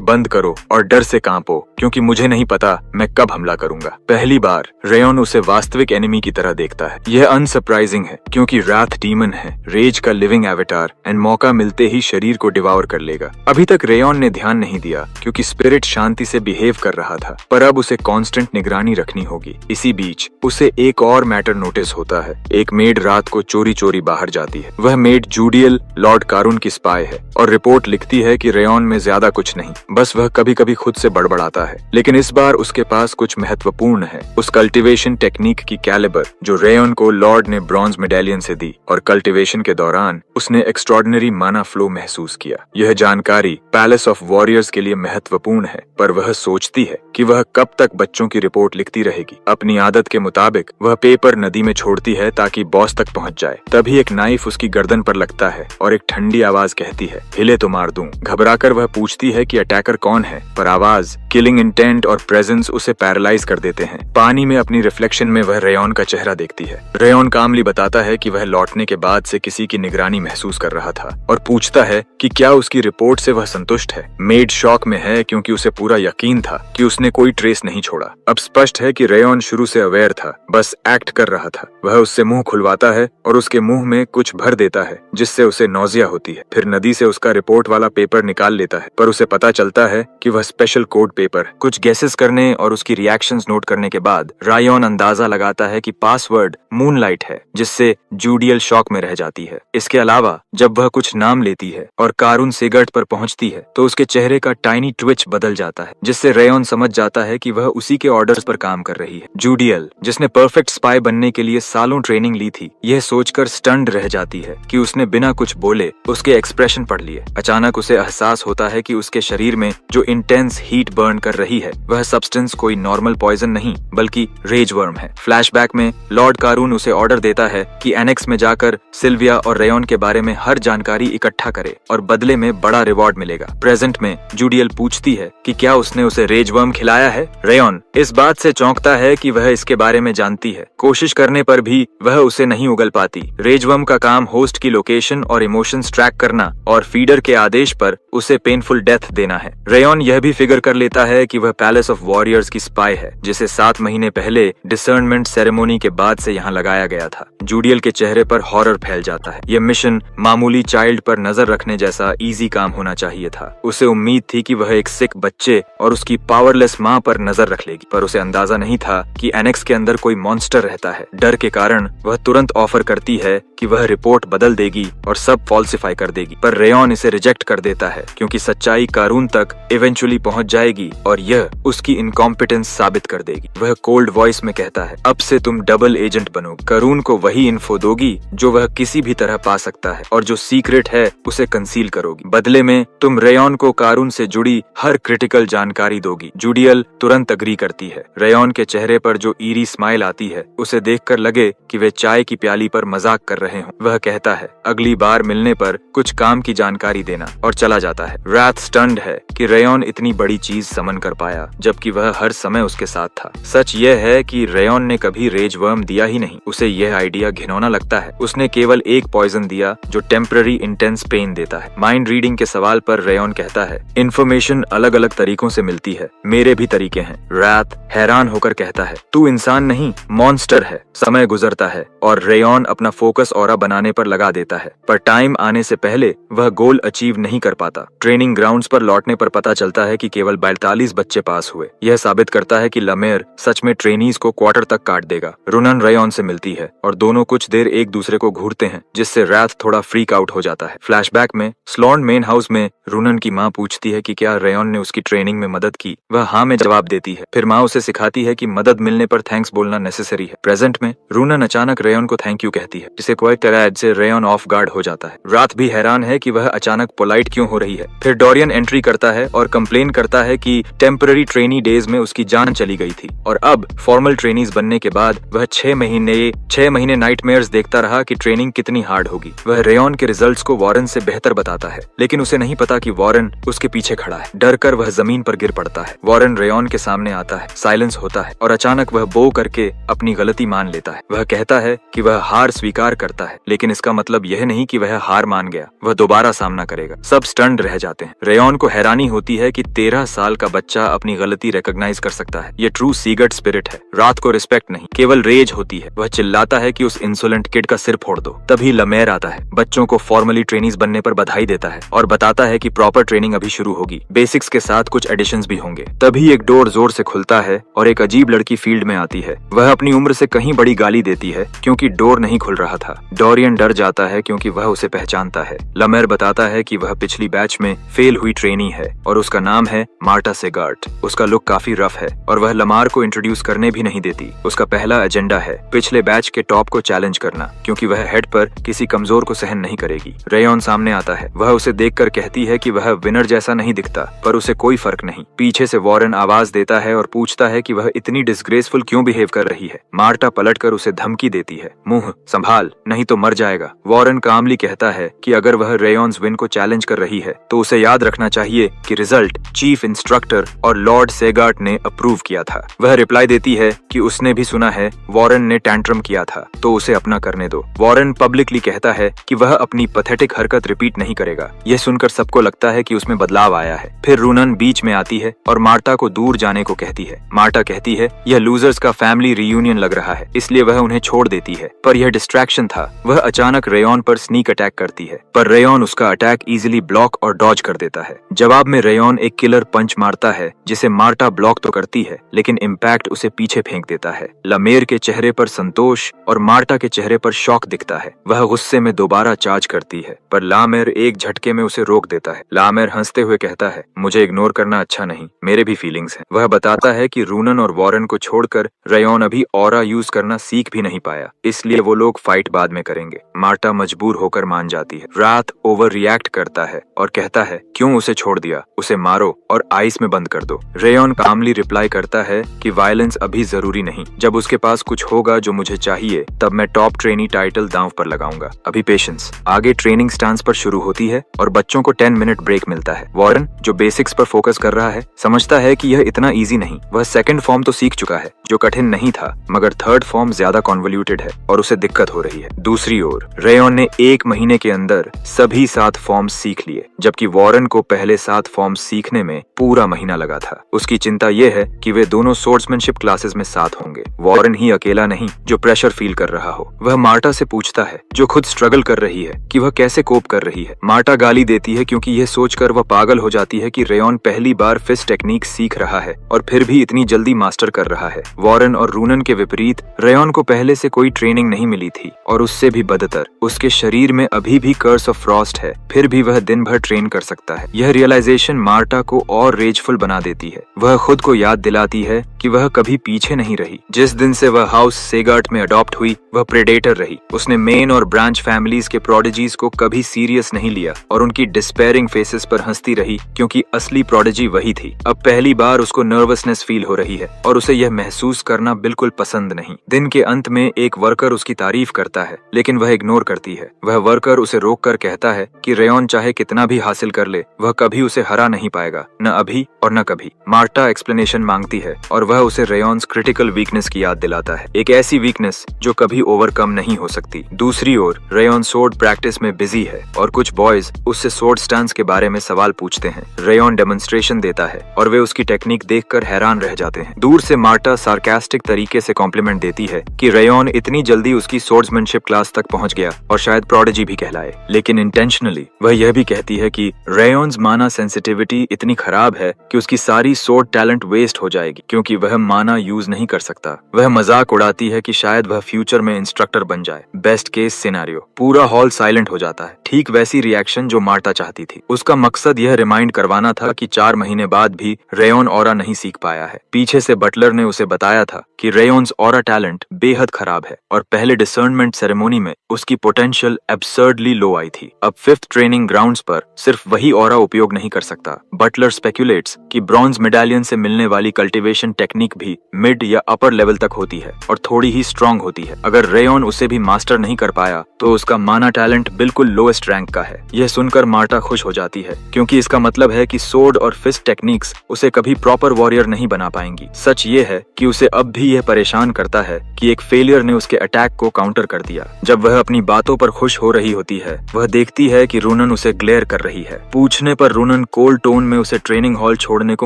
बंद करो और डर से कांपो, क्योंकि मुझे नहीं पता मैं कब हमला करूंगा। पहली बार रेयॉन उसे वास्तविक एनिमी की तरह देखता है। यह अनसरप्राइजिंग है क्योंकि राथ डीमन है, रेज का लिविंग एवेटार, एंड मौका मिलते ही शरीर को डिवावर कर लेगा। अभी तक रेयॉन ने ध्यान नहीं दिया क्योंकि स्पिरिट शांति से बिहेव कर रहा था, पर अब उसे कांस्टेंट निगरानी रखनी होगी। इसी बीच उसे एक और मैटर नोटिस होता है। एक मेड रात को चोरी चोरी बाहर जाती है। वह मेड जूडियल लॉर्ड कारून की स्पाई है और रिपोर्ट लिखती है कि रेयॉन में ज्यादा कुछ नहीं, बस वह कभी कभी खुद से बड़बड़ाता है। लेकिन इस बार उसके पास कुछ महत्वपूर्ण है, उस कल्टीवेशन टेक्निक की कैलिबर जो रेयॉन को लॉर्ड ने ब्रॉन्ज मेडालियन से दी, और कल्टीवेशन के दौरान उसने एक्स्ट्रॉर्डिनरी माना फ्लो महसूस किया। यह जानकारी पैलेस ऑफ वॉरियर्स के लिए महत्वपूर्ण है, पर वह सोचती है कि कि वह कब तक बच्चों की रिपोर्ट लिखती रहेगी। अपनी आदत के मुताबिक वह पेपर नदी में छोड़ती है ताकि बॉस तक पहुंच जाए। तभी एक नाइफ उसकी गर्दन पर लगता है और एक ठंडी आवाज कहती है, हिले तो मार दूं। घबराकर वह पूछती है कि अटैकर कौन है, पर आवाज, किलिंग इंटेंट और प्रेजेंस उसे पैरालाइज कर देते हैं। पानी में अपनी रिफ्लेक्शन में वह रेयॉन का चेहरा देखती है। रेयॉन कामली बताता है कि वह लौटने के बाद से किसी की निगरानी महसूस कर रहा था और पूछता है कि क्या उसकी रिपोर्ट से वह संतुष्ट है। मेड शॉक में है क्योंकि उसे पूरा यकीन था कि उसने कोई ट्रेस नहीं छोड़ा। अब स्पष्ट है कि रेयॉन शुरू से अवेयर था, बस एक्ट कर रहा था। वह उससे मुंह खुलवाता है और उसके मुंह में कुछ भर देता है जिससे उसे नौजिया होती है। फिर नदी से उसका रिपोर्ट वाला पेपर निकाल लेता है, पर उसे पता चलता है कि वह स्पेशल कोड पेपर। कुछ गेसेस करने और उसकी रिएक्शंस नोट करने के बाद रेयॉन अंदाजा लगाता है कि पासवर्ड मूनलाइट है, जिससे जूडियल शॉक में रह जाती है। इसके अलावा जब वह कुछ नाम लेती है और कारून सिगर्ट पर पहुंचती है तो उसके चेहरे का टाइनी ट्विच बदल जाता है, जिससे रेयॉन समझ जाता है कि वह उसी के ऑर्डर्स पर काम कर रही है। जूडियल, जिसने परफेक्ट स्पाई बनने के लिए सालों ट्रेनिंग ली थी, यह सोचकर स्टन्ड रह जाती है कि उसने बिना कुछ बोले उसके एक्सप्रेशन पढ़ लिए। अचानक उसे एहसास होता है कि उसके शरीर में जो इंटेंस हीट बर्न कर रही है वह सब्सटेंस कोई नॉर्मल पॉइजन नहीं बल्कि रेज वर्म है। फ्लैशबैक में लॉर्ड कारून उसे ऑर्डर देता है कि एनेक्स में जाकर सिल्विया और रेयॉन के बारे में हर जानकारी इकट्ठा करे और बदले में बड़ा रिवॉर्ड मिलेगा। प्रेजेंट में जूडियल पूछती है कि क्या उसने उसे रेज वर्म खिलाया है। रेयॉन इस बात से चौंकता है कि वह इसके बारे में जानती है। कोशिश करने पर भी वह उसे नहीं उगल पाती। रेज वर्म का काम होस्ट की लोकेशन और इमोशंस ट्रैक करना और फीडर के आदेश पर उसे पेनफुल डेथ देना है। रेयॉन यह भी फिगर कर लेता है कि वह पैलेस ऑफ वॉरियर्स की स्पाई है, जिसे 7 महीने पहले डिसर्नमेंट सेरेमोनी के बाद से यहाँ लगाया गया था। जूडियल के चेहरे पर हॉरर फैल जाता है। यह मिशन मामूली चाइल्ड पर नजर रखने जैसा इजी काम होना चाहिए था। उसे उम्मीद थी कि वह एक सिक बच्चे और उसकी पावरलेस माँ पर नजर रख लेगी, पर उसे अंदाजा नहीं था कि एनेक्स के अंदर कोई मॉन्स्टर रहता है। डर के कारण वह तुरंत ऑफर करती है कि वह रिपोर्ट बदल देगी और सब फॉल्सिफाई कर देगी, पर रेयॉन इसे रिजेक्ट कर देता है क्योंकि सच्चाई कारून तक इवेंचुअली पहुंच जाएगी और यह उसकी इनकॉम्पिटेंस साबित कर देगी। वह कोल्ड वॉइस में कहता है, अब से तुम डबल एजेंट बनोगे। कारून को वही इन्फो दोगी जो वह किसी भी तरह पा सकता है और जो सीक्रेट है उसे कंसील करोगी। बदले में तुम रेयॉन को कारून से जुड़ी हर क्रिटिकल जानकारी दोगी। जूडियल तुरंत अग्री करती है। रेयॉन के चेहरे पर जो ईरी स्माइल आती है उसे देखकर लगे कि वे चाय की प्याली पर मजाक कर रहे हों। वह कहता है, अगली बार मिलने पर कुछ काम की जानकारी देना, और चला जाता है। रात स्टन्ड है कि रेयॉन इतनी बड़ी चीज समन कर पाया, जबकि वह हर समय उसके साथ था। सच यह है कि रेयॉन ने कभी रेज वर्म दिया ही नहीं। उसे यह आइडिया घिनौना लगता है। उसने केवल एक पॉइजन दिया जो टेम्पररी इंटेंस पेन देता है। माइंड रीडिंग के सवाल पर रेयॉन कहता है, इन्फॉर्मेशन अलग अलग तरीकों से मिलती है, मेरे भी तरीके हैं। रात हैरान होकर कहता है, तू इंसान नहीं मॉन्स्टर है। समय गुजरता है और रेयॉन अपना फोकस ऑरा बनाने पर लगा देता है, पर टाइम आने से पहले वह गोल अचीव नहीं कर पाता। ट्रेनिंग ग्राउंड्स पर लौटने पर पता चलता है कि केवल 42 बच्चे पास हुए। यह साबित करता है कि लमेर सच में ट्रेनीज को क्वार्टर तक काट देगा। रुनन रेयॉन से मिलती है और दोनों कुछ देर एक दूसरे को घूरते हैं, जिससे रात थोड़ा फ्रीक आउट हो जाता है। फ्लैशबैक में स्लोन मेन हाउस में रुनन की माँ पूछती है कि क्या रेयॉन ने उसकी ट्रेनिंग में मदद की। वह हाँ में जवाब देती है। फिर माँ उसे सिखाती है कि मदद मिलने पर थैंक्स बोलना नेसेसरी है। प्रेजेंट में रुनन अचानक रेयॉन को थैंक यू कहती है, जिसे क्वाइट टैराड से रेयॉन ऑफ गार्ड हो जाता है। रात भी हैरान है कि वह अचानक पोलाइट क्यों हो रही है। फिर डोरियन एंट्री करता है और कंप्लेन करता है कि टेम्पररी ट्रेनी डेज में उसकी जान चली गई थी और अब फॉर्मल ट्रेनीज बनने के बाद वह 6 महीने नाइटमेयर्स देखता रहा कि ट्रेनिंग कितनी हार्ड होगी। वह रेयॉन के रिजल्ट्स को वॉरेन से बेहतर बताता है, लेकिन उसे नहीं पता कि वॉरेन उसके पीछे खड़ा है। डर कर वह जमीन पर गिर पड़ता है। वॉरेन रेयॉन के सामने आता है, साइलेंस होता है और अचानक वह बो करके अपनी गलती मान लेता है। वह कहता है कि वह हार स्वीकार करता है, लेकिन इसका मतलब यह नहीं कि वह हार मान गया। वह दोबारा सामना करेगा। सब स्टन्ड रह जाते हैं। रेयॉन को हैरानी होती है कि 13 साल का बच्चा अपनी गलती रिकॉग्नाइज कर सकता है। ये ट्रू सीगर्ट स्पिरिट है। रात को रिस्पेक्ट नहीं, केवल रेज होती है। वह चिल्लाता है कि उस इंसोलेंट किड का सिर फोड़ दो। तभी लमेर आता है, बच्चों को फॉर्मली ट्रेनीज बनने पर बधाई देता है और बताता है कि प्रॉपर ट्रेनिंग अभी शुरू होगी। बेसिक्स के साथ कुछ एडिशंस भी होंगे। तभी एक डोर जोर से खुलता है और एक अजीब लड़की फील्ड में आती है। वह अपनी उम्र से कहीं बड़ी गाली देती है क्योंकि डोर नहीं खुल रहा था। डोरियन डर जाता है क्योंकि वह उसे पहचानता है। लमेर बताता है कि वह पिछली बैच में फेल हुई ट्रेनी है और उसका नाम है मार्टा सेगार्ट। उसका लुक काफी रफ है और वह लमार को इंट्रोड्यूस करने भी नहीं देती। उसका पहला एजेंडा है पिछले बैच के टॉप को चैलेंज करना, क्योंकि वह हेड पर किसी कमजोर को सहन नहीं करेगी। रेयॉन सामने आता है। वह उसे देखकर कहती है कि वह विनर जैसा नहीं दिखता, पर उसे कोई फर्क नहीं। पीछे से वॉरेन आवाज देता है और पूछता है कि वह इतनी डिसग्रेसफुल क्यों बिहेव कर रही है। मार्टा पलटकर उसे धमकी देती है, मुंह संभाल नहीं तो मर जाएगा। वॉरेन कामली कहता है कि अगर वह रेयॉन्स विन को चैलेंज कर रही है तो उसे याद रखना चाहिए कि रिजल्ट चीफ इंस्ट्रक्टर और लॉर्ड सेगार्ट ने अप्रूव किया था। वह रिप्लाई देती है कि उसने भी सुना है वॉरेन ने टैंट्रम किया था, तो उसे अपना करने दो। वॉरेन पब्लिकली कहता है कि वह अपनी पैथेटिक हरकत रिपीट नहीं करेगा। यह सुनकर सबको लगता है कि उसमें बदलाव आया है। फिर रूनन बीच में आती है और मार्टा को दूर जाने को कहती है। मार्टा कहती है यह लूजर्स का फैमिली रियूनियन लग रहा है, इसलिए वह उन्हें छोड़ देती है, पर यह डिस्ट्रैक्शन था। वह अचानक रेयॉन पर स्नीक अटैक करती है, पर रेयॉन उसका अटैक इजीली ब्लॉक और डॉज कर देता है। जवाब में रेयॉन एक किलर पंच मारता है, जिसे मार्टा ब्लॉक तो करती है लेकिन इम्पैक्ट उसे पीछे फेंक देता है। लमेर के चेहरे पर संतोष और मार्टा के चेहरे पर शॉक दिखता है। वह गुस्से में दोबारा चार्ज करती है, पर लामेर एक झटके में उसे रोक देता है। लामेर हंसते हुए कहता है, मुझे इग्नोर करना अच्छा नहीं, मेरे भी फीलिंग्स हैं। वह बताता है कि रूनन और वॉरेन को छोड़कर रेयॉन अभी ऑरा यूज करना सीख भी नहीं पाया, इसलिए वो लोग फाइट बाद में करेंगे। मार्टा मजबूर होकर मान जाती है। रात ओवर रिएक्ट करता है और कहता है, क्यों उसे छोड़ दिया, उसे मारो और आइस में बंद कर दो। रेयॉन कामली रिप्लाई करता है कि वायलेंस अभी जरूरी नहीं, जब उसके पास कुछ होगा जो मुझे चाहिए तब मैं टॉप ट्रेनी टाइटल दांव पर लगाऊंगा। अभी पेशेंस। आगे ट्रेनिंग स्टांस पर शुरू होती है और बच्चों को 10 मिनट ब्रेक मिलता है। वॉरेन जो बेसिक्स पर फोकस कर रहा है समझता है कि यह इतना इजी नहीं। वह सेकंड फॉर्म तो सीख चुका है जो कठिन नहीं था, मगर थर्ड फॉर्म ज्यादा कॉन्वोल्यूटेड है और उसे दिक्कत हो रही है। दूसरी ओर रेयॉन ने 1 महीने के अंदर सभी 7 फॉर्म्स सीख लिए, जबकि वॉरेन को पहले 7 फॉर्म्स सीखने में पूरा महीना लगा था। उसकी चिंता यह है कि वे दोनों सोर्ड्समैनशिप क्लासेस में साथ होंगे। वॉरेन ही अकेला नहीं जो प्रेशर फील कर रहा हो। वह मार्टा से पूछता है, जो खुद स्ट्रगल कर रही है, कि वह कैसे कोप कर रही है। मार्टा गाली देती है क्योंकि यह सोचकर वह पागल हो जाती है कि रेयॉन पहली बार फिस्ट टेक्निक सीख रहा है और फिर भी इतनी जल्दी मास्टर कर रहा है। वॉरेन और रूनन के विपरीत रेयॉन को पहले से कोई ट्रेनिंग नहीं मिली थी और उससे भी बदतर उसके शरीर में अभी भी कर्स ऑफ फ्रॉस्ट है, फिर भी वह दिन भर ट्रेन कर सकता है। यह रियलाइजेशन मार्टा को और रेजफुल बना देती है। वह खुद को याद दिलाती है कि वह कभी पीछे नहीं रही। जिस दिन से वह हाउस सेगार्ट में अडॉप्ट हुई वह प्रेडेटर रही। उसने मेन और ब्रांच फैमिलीज के प्रोडिजीज को कभी सीरियस नहीं लिया और उनकी डिस्पेयरिंग फेसेस पर हंसती रही, क्योंकि असली प्रोडिजी वही थी। अब पहली बार उसको नर्वसनेस फील हो रही है और उसे यह महसूस करना बिल्कुल पसंद नहीं। दिन के अंत में एक वर्कर उसकी तारीफ करता है, लेकिन वह इग्नोर करती है। वह वर्कर उसे रोक कर कहता है कि रेयॉन चाहे कितना भी हासिल कर ले, वह कभी उसे हरा नहीं पाएगा, न अभी और न कभी। मार्टा एक्सप्लेनेशन मांगती है और वह उसे रेयॉन्स क्रिटिकल वीकनेस की याद दिलाता है, एक ऐसी वीकनेस जो कभी ओवरकम नहीं हो सकती। दूसरी ओर रेयॉन सोर्ड प्रैक्टिस में बिजी है और कुछ बॉयज उससे सोर्ड स्टांस के बारे में सवाल पूछते हैं। रेयॉन डेमोन्स्ट्रेशन देता है और वे उसकी टेक्निक देखकर हैरान रह जाते हैं। दूर से मार्टा सार्कास्टिक तरीके से कॉम्प्लीमेंट देती है कि रेयॉन इतनी जल्दी उसकी सोर्ड्समैनशिप क्लास तक पहुंच गया और शायद प्रोडिजी भी कहलाए, लेकिन इंटेंशनली वह यह भी कहती है कि रेयॉन्स माना सेंसिटिविटी इतनी खराब है कि उसकी सारी सोर्ड टैलेंट वेस्ट हो जाएगी, क्योंकि वह माना यूज नहीं कर सकता। वह मजाक उड़ाती है कि शायद वह फ्यूचर में इंस्ट्रक्टर बन जाए। Best case scenario. पूरा हॉल साइलेंट हो जाता है, ठीक वैसी रिएक्शन जो मार्टा चाहती थी। उसका मकसद यह रिमाइंड करवाना था कि 4 महीने बाद भी रेयॉन ऑरा नहीं सीख पाया है। पीछे से बटलर ने उसे बताया था कि रेयॉन्स ऑरा टैलेंट बेहद खराब है और पहले डिसर्नमेंट सेरेमोनी में उसकी पोटेंशियल एब्सर्डली लो आई थी। अब 5th ट्रेनिंग ग्राउंड्स पर सिर्फ वही ऑरा उपयोग नहीं कर सकता। बटलर स्पेक्यूलेट्स कि ब्रॉन्ज मेडालियन से मिलने वाली कल्टीवेशन टेक्निक भी मिड या अपर लेवल तक होती है और थोड़ी ही स्ट्रांग होती है। अगर रेयॉन उसे भी मास्टर नहीं कर पाया तो उसका माना टैलेंट बिल्कुल लोएस्ट रैंक का है। यह सुनकर मार्टा खुश हो जाती है, क्योंकि इसका मतलब है कि सोर्ड और फिस्ट टेक्निक्स उसे कभी प्रॉपर वॉरियर नहीं बना पाएंगी। सच ये है कि उसे अब भी यह परेशान करता है कि एक फेलियर ने उसके अटैक को काउंटर कर दिया। जब वह अपनी बातों पर खुश हो रही होती है, वह देखती है कि रूनन उसे ग्लेयर कर रही है। पूछने पर रूनन कोल्ड टोन में उसे ट्रेनिंग हॉल छोड़ने को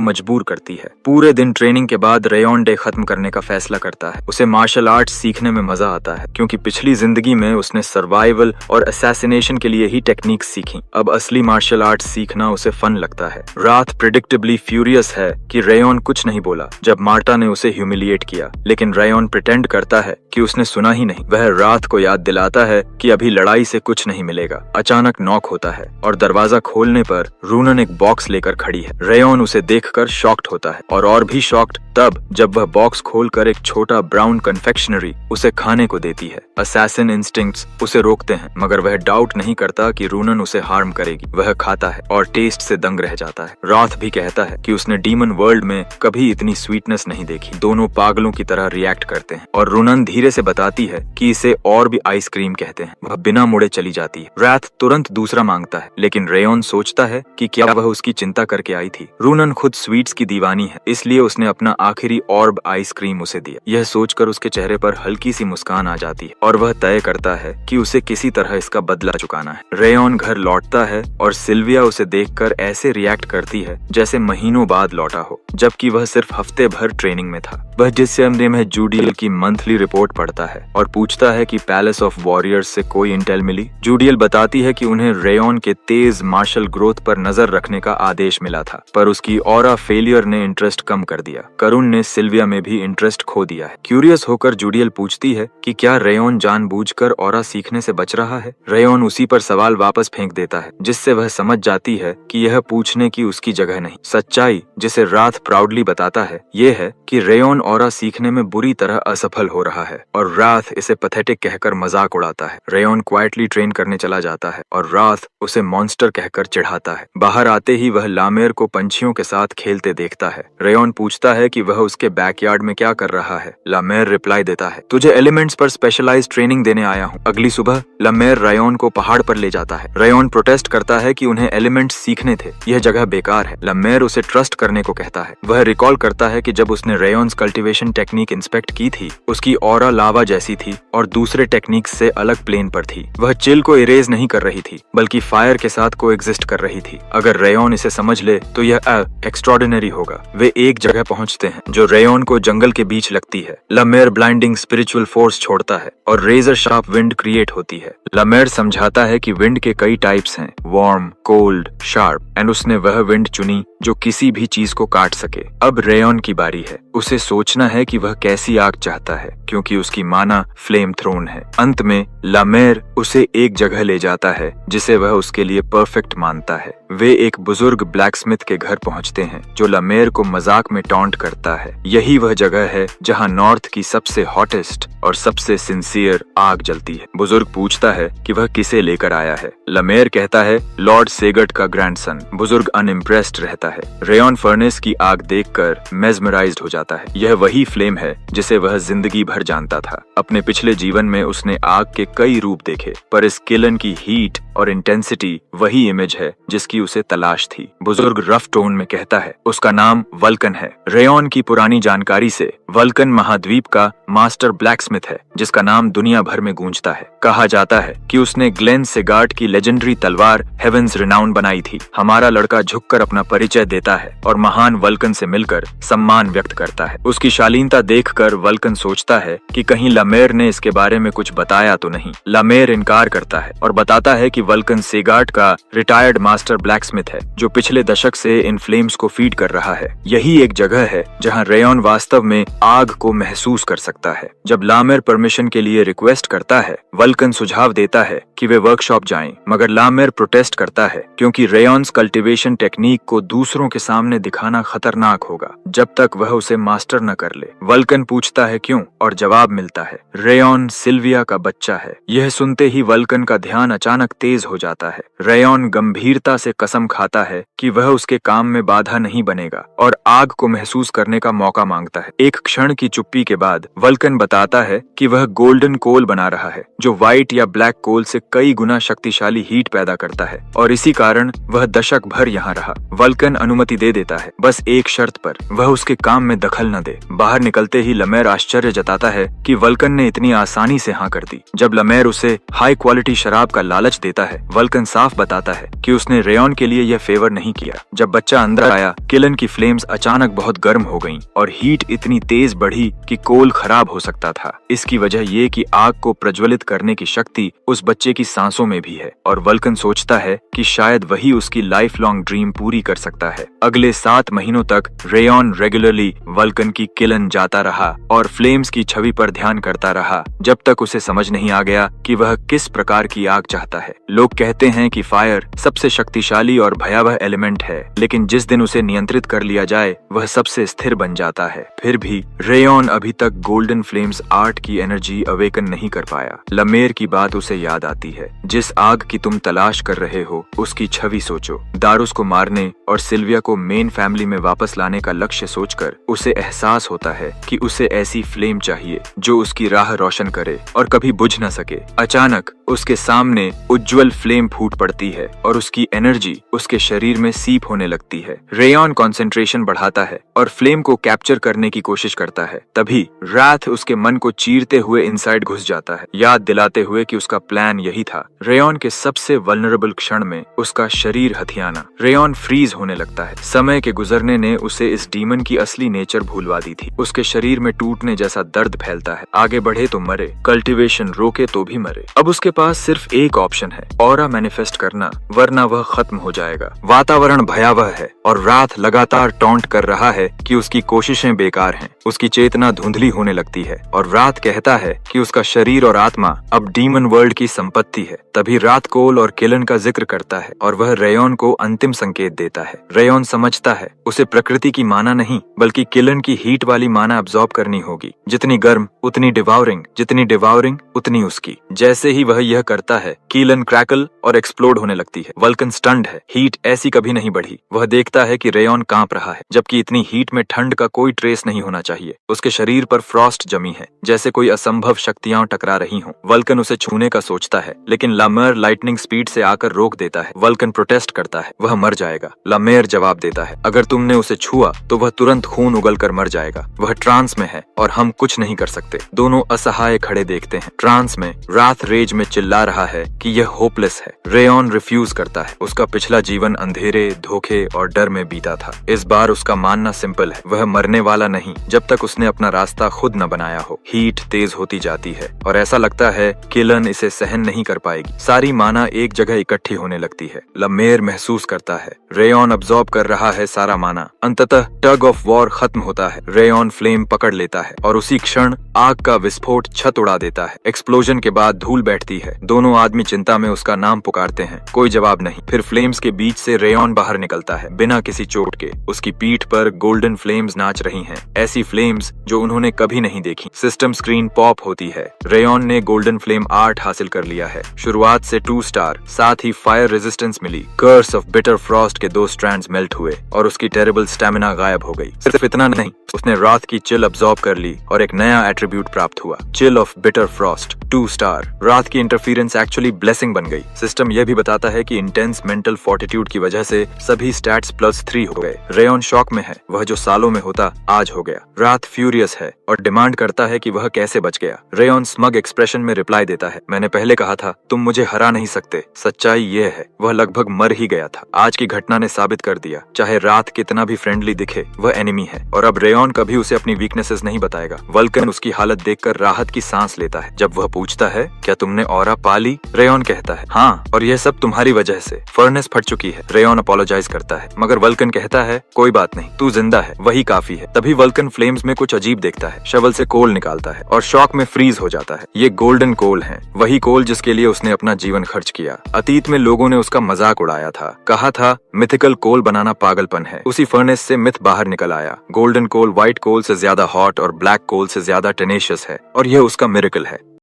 मजबूर करती है। पूरे दिन ट्रेनिंग के बाद रेयॉन डे खत्म करने का फैसला करता है। उसे मार्शल आर्ट्स सीखने में मजा आता है, क्योंकि पिछली जिंदगी में उसने सर्वाइवल और असैसिनेशन के लिए ही टेक्निक्स सीखी। अब असली मार्शल आर्ट्स सीखना उसे फन लगता है। रात प्रेडिक्टेबली फ्यूरियस है कि रेयॉन कुछ नहीं बोला जब मार्टा ने उसे ह्यूमिलिएट किया। लेकिन रेयन प्रिटेंड करता है कि उसने सुना ही नहीं। वह रात को याद दिलाता है कि अभी लड़ाई से कुछ नहीं मिलेगा। अचानक नॉक होता है और दरवाजा खोलने पर रूनन एक बॉक्स लेकर खड़ी है। रेयन उसे देखकर शॉक्ड होता है और भी शॉक्ड तब जब वह बॉक्स खोलकर एक छोटा ब्राउन कन्फेक्शनरी उसे खाने को देती है। असैसिन इंस्टिंक्ट्स उसे रोकते हैं, मगर वह डाउट नहीं करता कि रूनन उसे हार्म करेगी। वह खाता है और टेस्ट से दंग रह जाता है। रॉथ भी कहता है कि उसने डीमन वर्ल्ड में कभी इतनी स्वीटनेस नहीं देखी। दोनों पागलों की तरह रिएक्ट करते हैं और रूनन धीरे से बताती है कि इसे और भी आइसक्रीम कहते हैं। वह बिना मुड़े चली जाती है। रैथ तुरंत दूसरा मांगता है, लेकिन रेयन सोचता है कि क्या वह उसकी चिंता करके आई थी। रूनन खुद स्वीट्स की दीवानी है, इसलिए उसने अपना आखिरी ऑर्ब आइसक्रीम उसे दिया। यह सोचकर उसके चेहरे पर हल्की सी मुस्कान आ जाती है और वह तय करता है कि उसे किसी तरह इसका बदला चुकाना है। रेयन घर लौटता है और सिल्विया उसे देखकर ऐसे रिएक्ट करती है जैसे महीनों बाद लौटा हो, जबकि वह सिर्फ हफ्ते भर ट्रेनिंग में था। वह जिस कमरे में जूडियल की मंथली रिपोर्ट पढ़ता है और पूछता है कि पैलेस ऑफ वॉरियर्स से कोई इंटेल मिली। जूडियल बताती है कि उन्हें रेयन के तेज मार्शल ग्रोथ पर नजर रखने का आदेश मिला था, पर उसकी ऑरा फेलियर ने इंटरेस्ट कम कर दिया। करुण ने सिल्विया में भी इंटरेस्ट खो दिया है। क्यूरियस होकर जूडियल पूछती है कि क्या रेयन जानबूझकर ऑरा सीखने से बच रहा है। रेयन उसी पर सवाल वापस फेंक देता है, जिससे वह समझ जाती है कि यह पूछने की उसकी जगह नहीं। सच्चाई जिसे राथ प्राउडली बताता है ये है कि रेयन ऑरा सीखने में बुरी तरह असफल हो रहा है और राथ इसे पैथेटिक कहकर मजाक उड़ाता है। रेयन क्वाइटली ट्रेन करने चला जाता है और राथ उसे मॉन्स्टर कहकर चिढ़ाता है। बाहर आते ही वह लामेर को पंछियों के साथ खेलते देखता है। रेयन पूछता है कि वह उसके बैकयार्ड में क्या कर रहा है। लामेर रिप्लाई देता है, तुझे एलिमेंट्स पर स्पेशलाइज्ड ट्रेनिंग देने आया हूँ। अगली सुबह लामेर रेयन को पहाड़ पर ले जाता है। रेयन प्रोटेस्ट करता है कि उन्हें एलिमेंट्स सीखने थे, यह जगह बेकार है। लामेर उसे ट्रस्ट करने को कहता है। वह रिकॉल करता है कि जब उसने रेयन्स कल्टीवेशन टेक्निक इंस्पेक्ट की थी, उसकी ऑरा लावा जैसी थी और दूसरे टेक्निक से अलग प्लेन पर थी। वह चिल को इरेज नहीं कर रही थी, बल्कि फायर के साथ को एग्जिस्ट कर रही थी। अगर रेयन इसे समझ ले तो यह एक्स्ट्रॉर्डिनरी होगा। वे एक जगह पहुंचते हैं जो रेयन को जंगल के बीच लगती है। लामेर ब्लाइंडिंग स्पिरिचुअल फोर्स छोड़ता है और रेजर शार्प विंड क्रिएट होती है। लामेर समझाता है कि विंड के कई टाइप्स हैं, वार्म, कोल्ड, शार्प, एंड उसने वह विंड चुनी जो किसी भी चीज को काट सके। अब रेयन की बारी है। उसे सोचना है कि वह कैसी आग चाहता है, क्योंकि उसकी माना फ्लेम थ्रोन है। अंत में लामेर उसे एक जगह ले जाता है जिसे वह उसके लिए परफेक्ट मानता है। वे एक बुजुर्ग ब्लैकस्मिथ के घर पहुंचते हैं जो लामेर को मजाक में टॉन्ट करता है। यही वह जगह है जहां नॉर्थ की सबसे हॉटेस्ट और सबसे सिंसियर आग जलती है। बुजुर्ग पूछता है कि वह किसे लेकर आया है। लामेर कहता है लॉर्ड सेगट का ग्रैंडसन। बुजुर्ग अनइम्प्रेस्ड रहता है। रेयन फर्नेस की आग देखकर मेस्मराइज्ड हो जाता है। यह वही फ्लेम है जिसे वह जिंदगी भर जानता था। अपने पिछले जीवन में उसने आग के कई रूप देखे, पर इस किलन की हीट और इंटेंसिटी वही इमेज है जिसकी उसे तलाश थी। बुजुर्ग रफ टोन में कहता है उसका नाम वल्कन है। रेयन की पुरानी जानकारी से वल्कन महाद्वीप का मास्टर ब्लैकस्मिथ है, जिसका नाम दुनिया भर में गूंजता है। कहा जाता है कि उसने ग्लेन सेगार्ट की लेजेंडरी तलवार हेवेंस रिनाउन बनाई थी। हमारा लड़का झुककर अपना परिचय देता है और महान वल्कन से मिलकर सम्मान व्यक्त करता है। उसकी शालीनता देखकर वल्कन सोचता है कि कहीं लामेर ने इसके बारे में कुछ बताया तो नहीं। लामेर इनकार करता है और बताता है कि वल्कन सेगार्ट का रिटायर्ड मास्टर ब्लैकस्मिथ है, जो पिछले दशक से इन फ्लेम्स को फीड कर रहा है। यही एक जगह है जहां रेयन वास्तव में आग को महसूस कर सकता है। जब लामेर परमिशन के लिए रिक्वेस्ट करता है, वल्कन सुझाव देता है कि वे वर्कशॉप जाएं, मगर लामेर प्रोटेस्ट करता है क्योंकि रेयन्स कल्टीवेशन टेक्निक को दूसरों के सामने दिखाना खतरनाक होगा जब तक वह उसे मास्टर न कर ले। वल्कन पूछता है क्यों, और जवाब मिलता है रेयन सिल्विया का बच्चा है। यह सुनते ही वल्कन का ध्यान अचानक तेज हो जाता है। रेयन गंभीरता से कसम खाता है कि वह उसके काम में बाधा नहीं बनेगा और आग को महसूस करने का मौका मांगता है। एक क्षण की चुप्पी के बाद वल्कन बताता है कि वह गोल्डन कोल बना रहा है, जो व्हाइट या ब्लैक कोल से कई गुना शक्तिशाली हीट पैदा करता है, और इसी कारण वह दशक भर यहाँ रहा। वल्कन अनुमति दे देता है, बस एक शर्त पर, वह उसके काम में दखल न दे। बाहर निकलते ही लामेर आश्चर्य जताता है कि वल्कन ने इतनी आसानी से हाँ कर दी। जब लामेर उसे हाई क्वालिटी शराब का लालच देता कहता है, वल्कन साफ बताता है कि उसने रेयॉन के लिए यह फेवर नहीं किया। जब बच्चा अंदर आया, किलन की फ्लेम्स अचानक बहुत गर्म हो गईं और हीट इतनी तेज बढ़ी कि कोल खराब हो सकता था। इसकी वजह ये कि आग को प्रज्वलित करने की शक्ति उस बच्चे की सांसों में भी है और वल्कन सोचता है कि शायद वही उसकी लाइफ लॉन्ग ड्रीम पूरी कर सकता है। अगले 7 महीनों तक रेयॉन रेगुलरली वल्कन की किलन जाता रहा और फ्लेम्स की छवि पर ध्यान करता रहा जब तक उसे समझ नहीं आ गया कि वह किस प्रकार की आग चाहता है। लोग कहते हैं कि फायर सबसे शक्तिशाली और भयावह एलिमेंट है, लेकिन जिस दिन उसे नियंत्रित कर लिया जाए वह सबसे स्थिर बन जाता है। फिर भी रेयॉन अभी तक गोल्डन फ्लेम्स आर्ट की एनर्जी अवेकन नहीं कर पाया। लमेर की बात उसे याद आती है। जिस आग की तुम तलाश कर रहे हो उसकी छवि सोचो। दारुस को मारने और सिल्विया को मेन फैमिली में वापस लाने का लक्ष्य सोचकर उसे एहसास होता है कि उसे ऐसी फ्लेम चाहिए जो उसकी राह रोशन करे और कभी बुझ न सके। अचानक उसके सामने उज्जवल फ्लेम फूट पड़ती है और उसकी एनर्जी उसके शरीर में सीप होने लगती है। रेयॉन कंसंट्रेशन बढ़ाता है और फ्लेम को कैप्चर करने की कोशिश करता है। तभी राथ उसके मन को चीरते हुए इनसाइड घुस जाता है, याद दिलाते हुए कि उसका प्लान यही था। रेयॉन के सबसे वल्नरेबल क्षण में उसका शरीर हथियाना। रेयॉन फ्रीज होने लगता है। समय के गुजरने ने उसे इस डीमन की असली नेचर भूलवा दी थी। उसके शरीर में टूटने जैसा दर्द फैलता है। आगे बढ़े तो मरे, कल्टीवेशन रोके तो भी मरे। अब उसके पास सिर्फ एक ऑप्शन है, ऑरा मैनिफेस्ट करना, वरना वह खत्म हो जाएगा। वातावरण भयावह है और रात लगातार टॉन्ट कर रहा है कि उसकी कोशिशें बेकार हैं। उसकी चेतना धुंधली होने लगती है और रात कहता है कि उसका शरीर और आत्मा अब डीमन वर्ल्ड की संपत्ति है। तभी रात कोल और किलन का जिक्र करता है और वह रेयॉन को अंतिम संकेत देता है। रेयॉन समझता है उसे प्रकृति की माना नहीं बल्कि किलन की हीट वाली माना अब्सॉर्ब करनी होगी। जितनी गर्म उतनी डिवाउरिंग, जितनी डिवाउरिंग उतनी उसकी। जैसे ही वह यह करता है, किलन क्रैकल और एक्सप्लोड होने लगती है। वल्कन स्टन्ड है। हीट ऐसी कभी नहीं बढ़ी। वह देखता है कि रेयॉन कांप रहा है, जबकि इतनी हीट में ठंड का कोई ट्रेस नहीं होना चाहिए। उसके शरीर पर फ्रॉस्ट जमी है, जैसे कोई असंभव शक्तियां टकरा रही हों। वल्कन उसे छूने का सोचता है, लेकिन लामेर लाइटनिंग स्पीड से आकर रोक देता है। वल्कन प्रोटेस्ट करता है, वह मर जाएगा। लामेर जवाब देता है, अगर तुमने उसे छुआ तो वह तुरंत खून उगलकर मर जाएगा। वह ट्रांस में है और हम कुछ नहीं कर सकते। दोनों असहाय खड़े देखते हैं। ट्रांस में रात रेज में चिल्ला रहा है कि यह होपलेस है। रेयॉन रिफ्यूज करता है। उसका पिछला जीवन अंधेरे, धोखे और डर में बीता था। इस बार उसका मानना सिंपल है, वह मरने वाला नहीं जब तक उसने अपना रास्ता खुद न बनाया हो। हीट तेज होती जाती है और ऐसा लगता है किलन इसे सहन नहीं कर पाएगी। सारी माना एक जगह इकट्ठी होने लगती है। लमेर महसूस करता है रेयॉन अब्सॉर्ब कर रहा है सारा माना। अंततः टग ऑफ वॉर खत्म होता है। रेयॉन फ्लेम पकड़ लेता है और उसी क्षण आग का विस्फोट छत उड़ा देता है। एक्सप्लोजन के बाद धूल बैठती है। दोनों आदमी चिंता में उसका नाम पुकारते हैं, कोई जवाब नहीं। फिर फ्लेम्स के बीच से रेयॉन बाहर निकलता है, बिना किसी चोट के। उसकी पीठ पर गोल्डन फ्लेम्स नाच रही हैं, ऐसी फ्लेम्स जो उन्होंने कभी नहीं देखी। सिस्टम स्क्रीन पॉप होती है। रेयॉन ने गोल्डन फ्लेम आर्ट हासिल कर लिया है। शुरुआत से 2 स्टार, साथ ही फायर रेजिस्टेंस मिली। कर्स ऑफ बिटर फ्रॉस्ट के 2 स्ट्रैंड्स मेल्ट हुए और उसकी टेरेबल स्टैमिना गायब हो गई। सिर्फ इतना नहीं, उसने रात की चिल अब्सॉर्ब कर ली और एक नया एट्रीब्यूट प्राप्त हुआ, chill of bitter Frost, 2 star. रात की इंटरफेरेंस एक्चुअली ब्लेसिंग बन गई। सिस्टम यह भी बताता है कि इंटेंस मेंटल फोर्टिट्यूड की वजह से सभी स्टैट्स +3 हो गए। रेयॉन शॉक में है, वह जो सालों में होता आज हो गया। रात फ्यूरियस है और डिमांड करता है कि वह कैसे बच गया। रेयॉन स्मग एक्सप्रेशन में रिप्लाई देता है, मैंने पहले कहा था तुम मुझे हरा नहीं सकते। सच्चाई ये है, वह लगभग मर ही गया था। आज की घटना ने साबित कर दिया, चाहे रात कितना भी फ्रेंडली दिखे, वह एनिमी है और अब रेयॉन कभी उसे अपनी वीकनेसेस नहीं बताएगा। वल्कन उसकी हालत देखकर राहत की सांस लेता है। जब वह पूछता है, क्या तुमने ऑरा पा ली? रेयॉन कहता है, हाँ, और यह सब तुम्हारी वजह से। फर्नेस फट चुकी है। रेयॉन अपोलोजाइज करता है, मगर वल्कन कहता है, कोई बात नहीं, तू जिंदा है, वही काफी है। तभी वल्कन फ्लेम्स में कुछ अजीब देखता है, शवल से कोल निकालता है और शॉक में फ्रीज हो जाता है। ये गोल्डन कोल है, वही कोल जिसके लिए उसने अपना जीवन खर्च किया। अतीत में लोगों ने उसका मजाक उड़ाया था, कहा था मिथिकल कोल बनाना पागलपन है। उसी फर्नेस से मिथ बाहर निकल आया। गोल्डन कोल व्हाइट कोल से ज्यादा हॉट और ब्लैक कोल से ज्यादा टेनेशियस है और यह उसका मिरेकल है।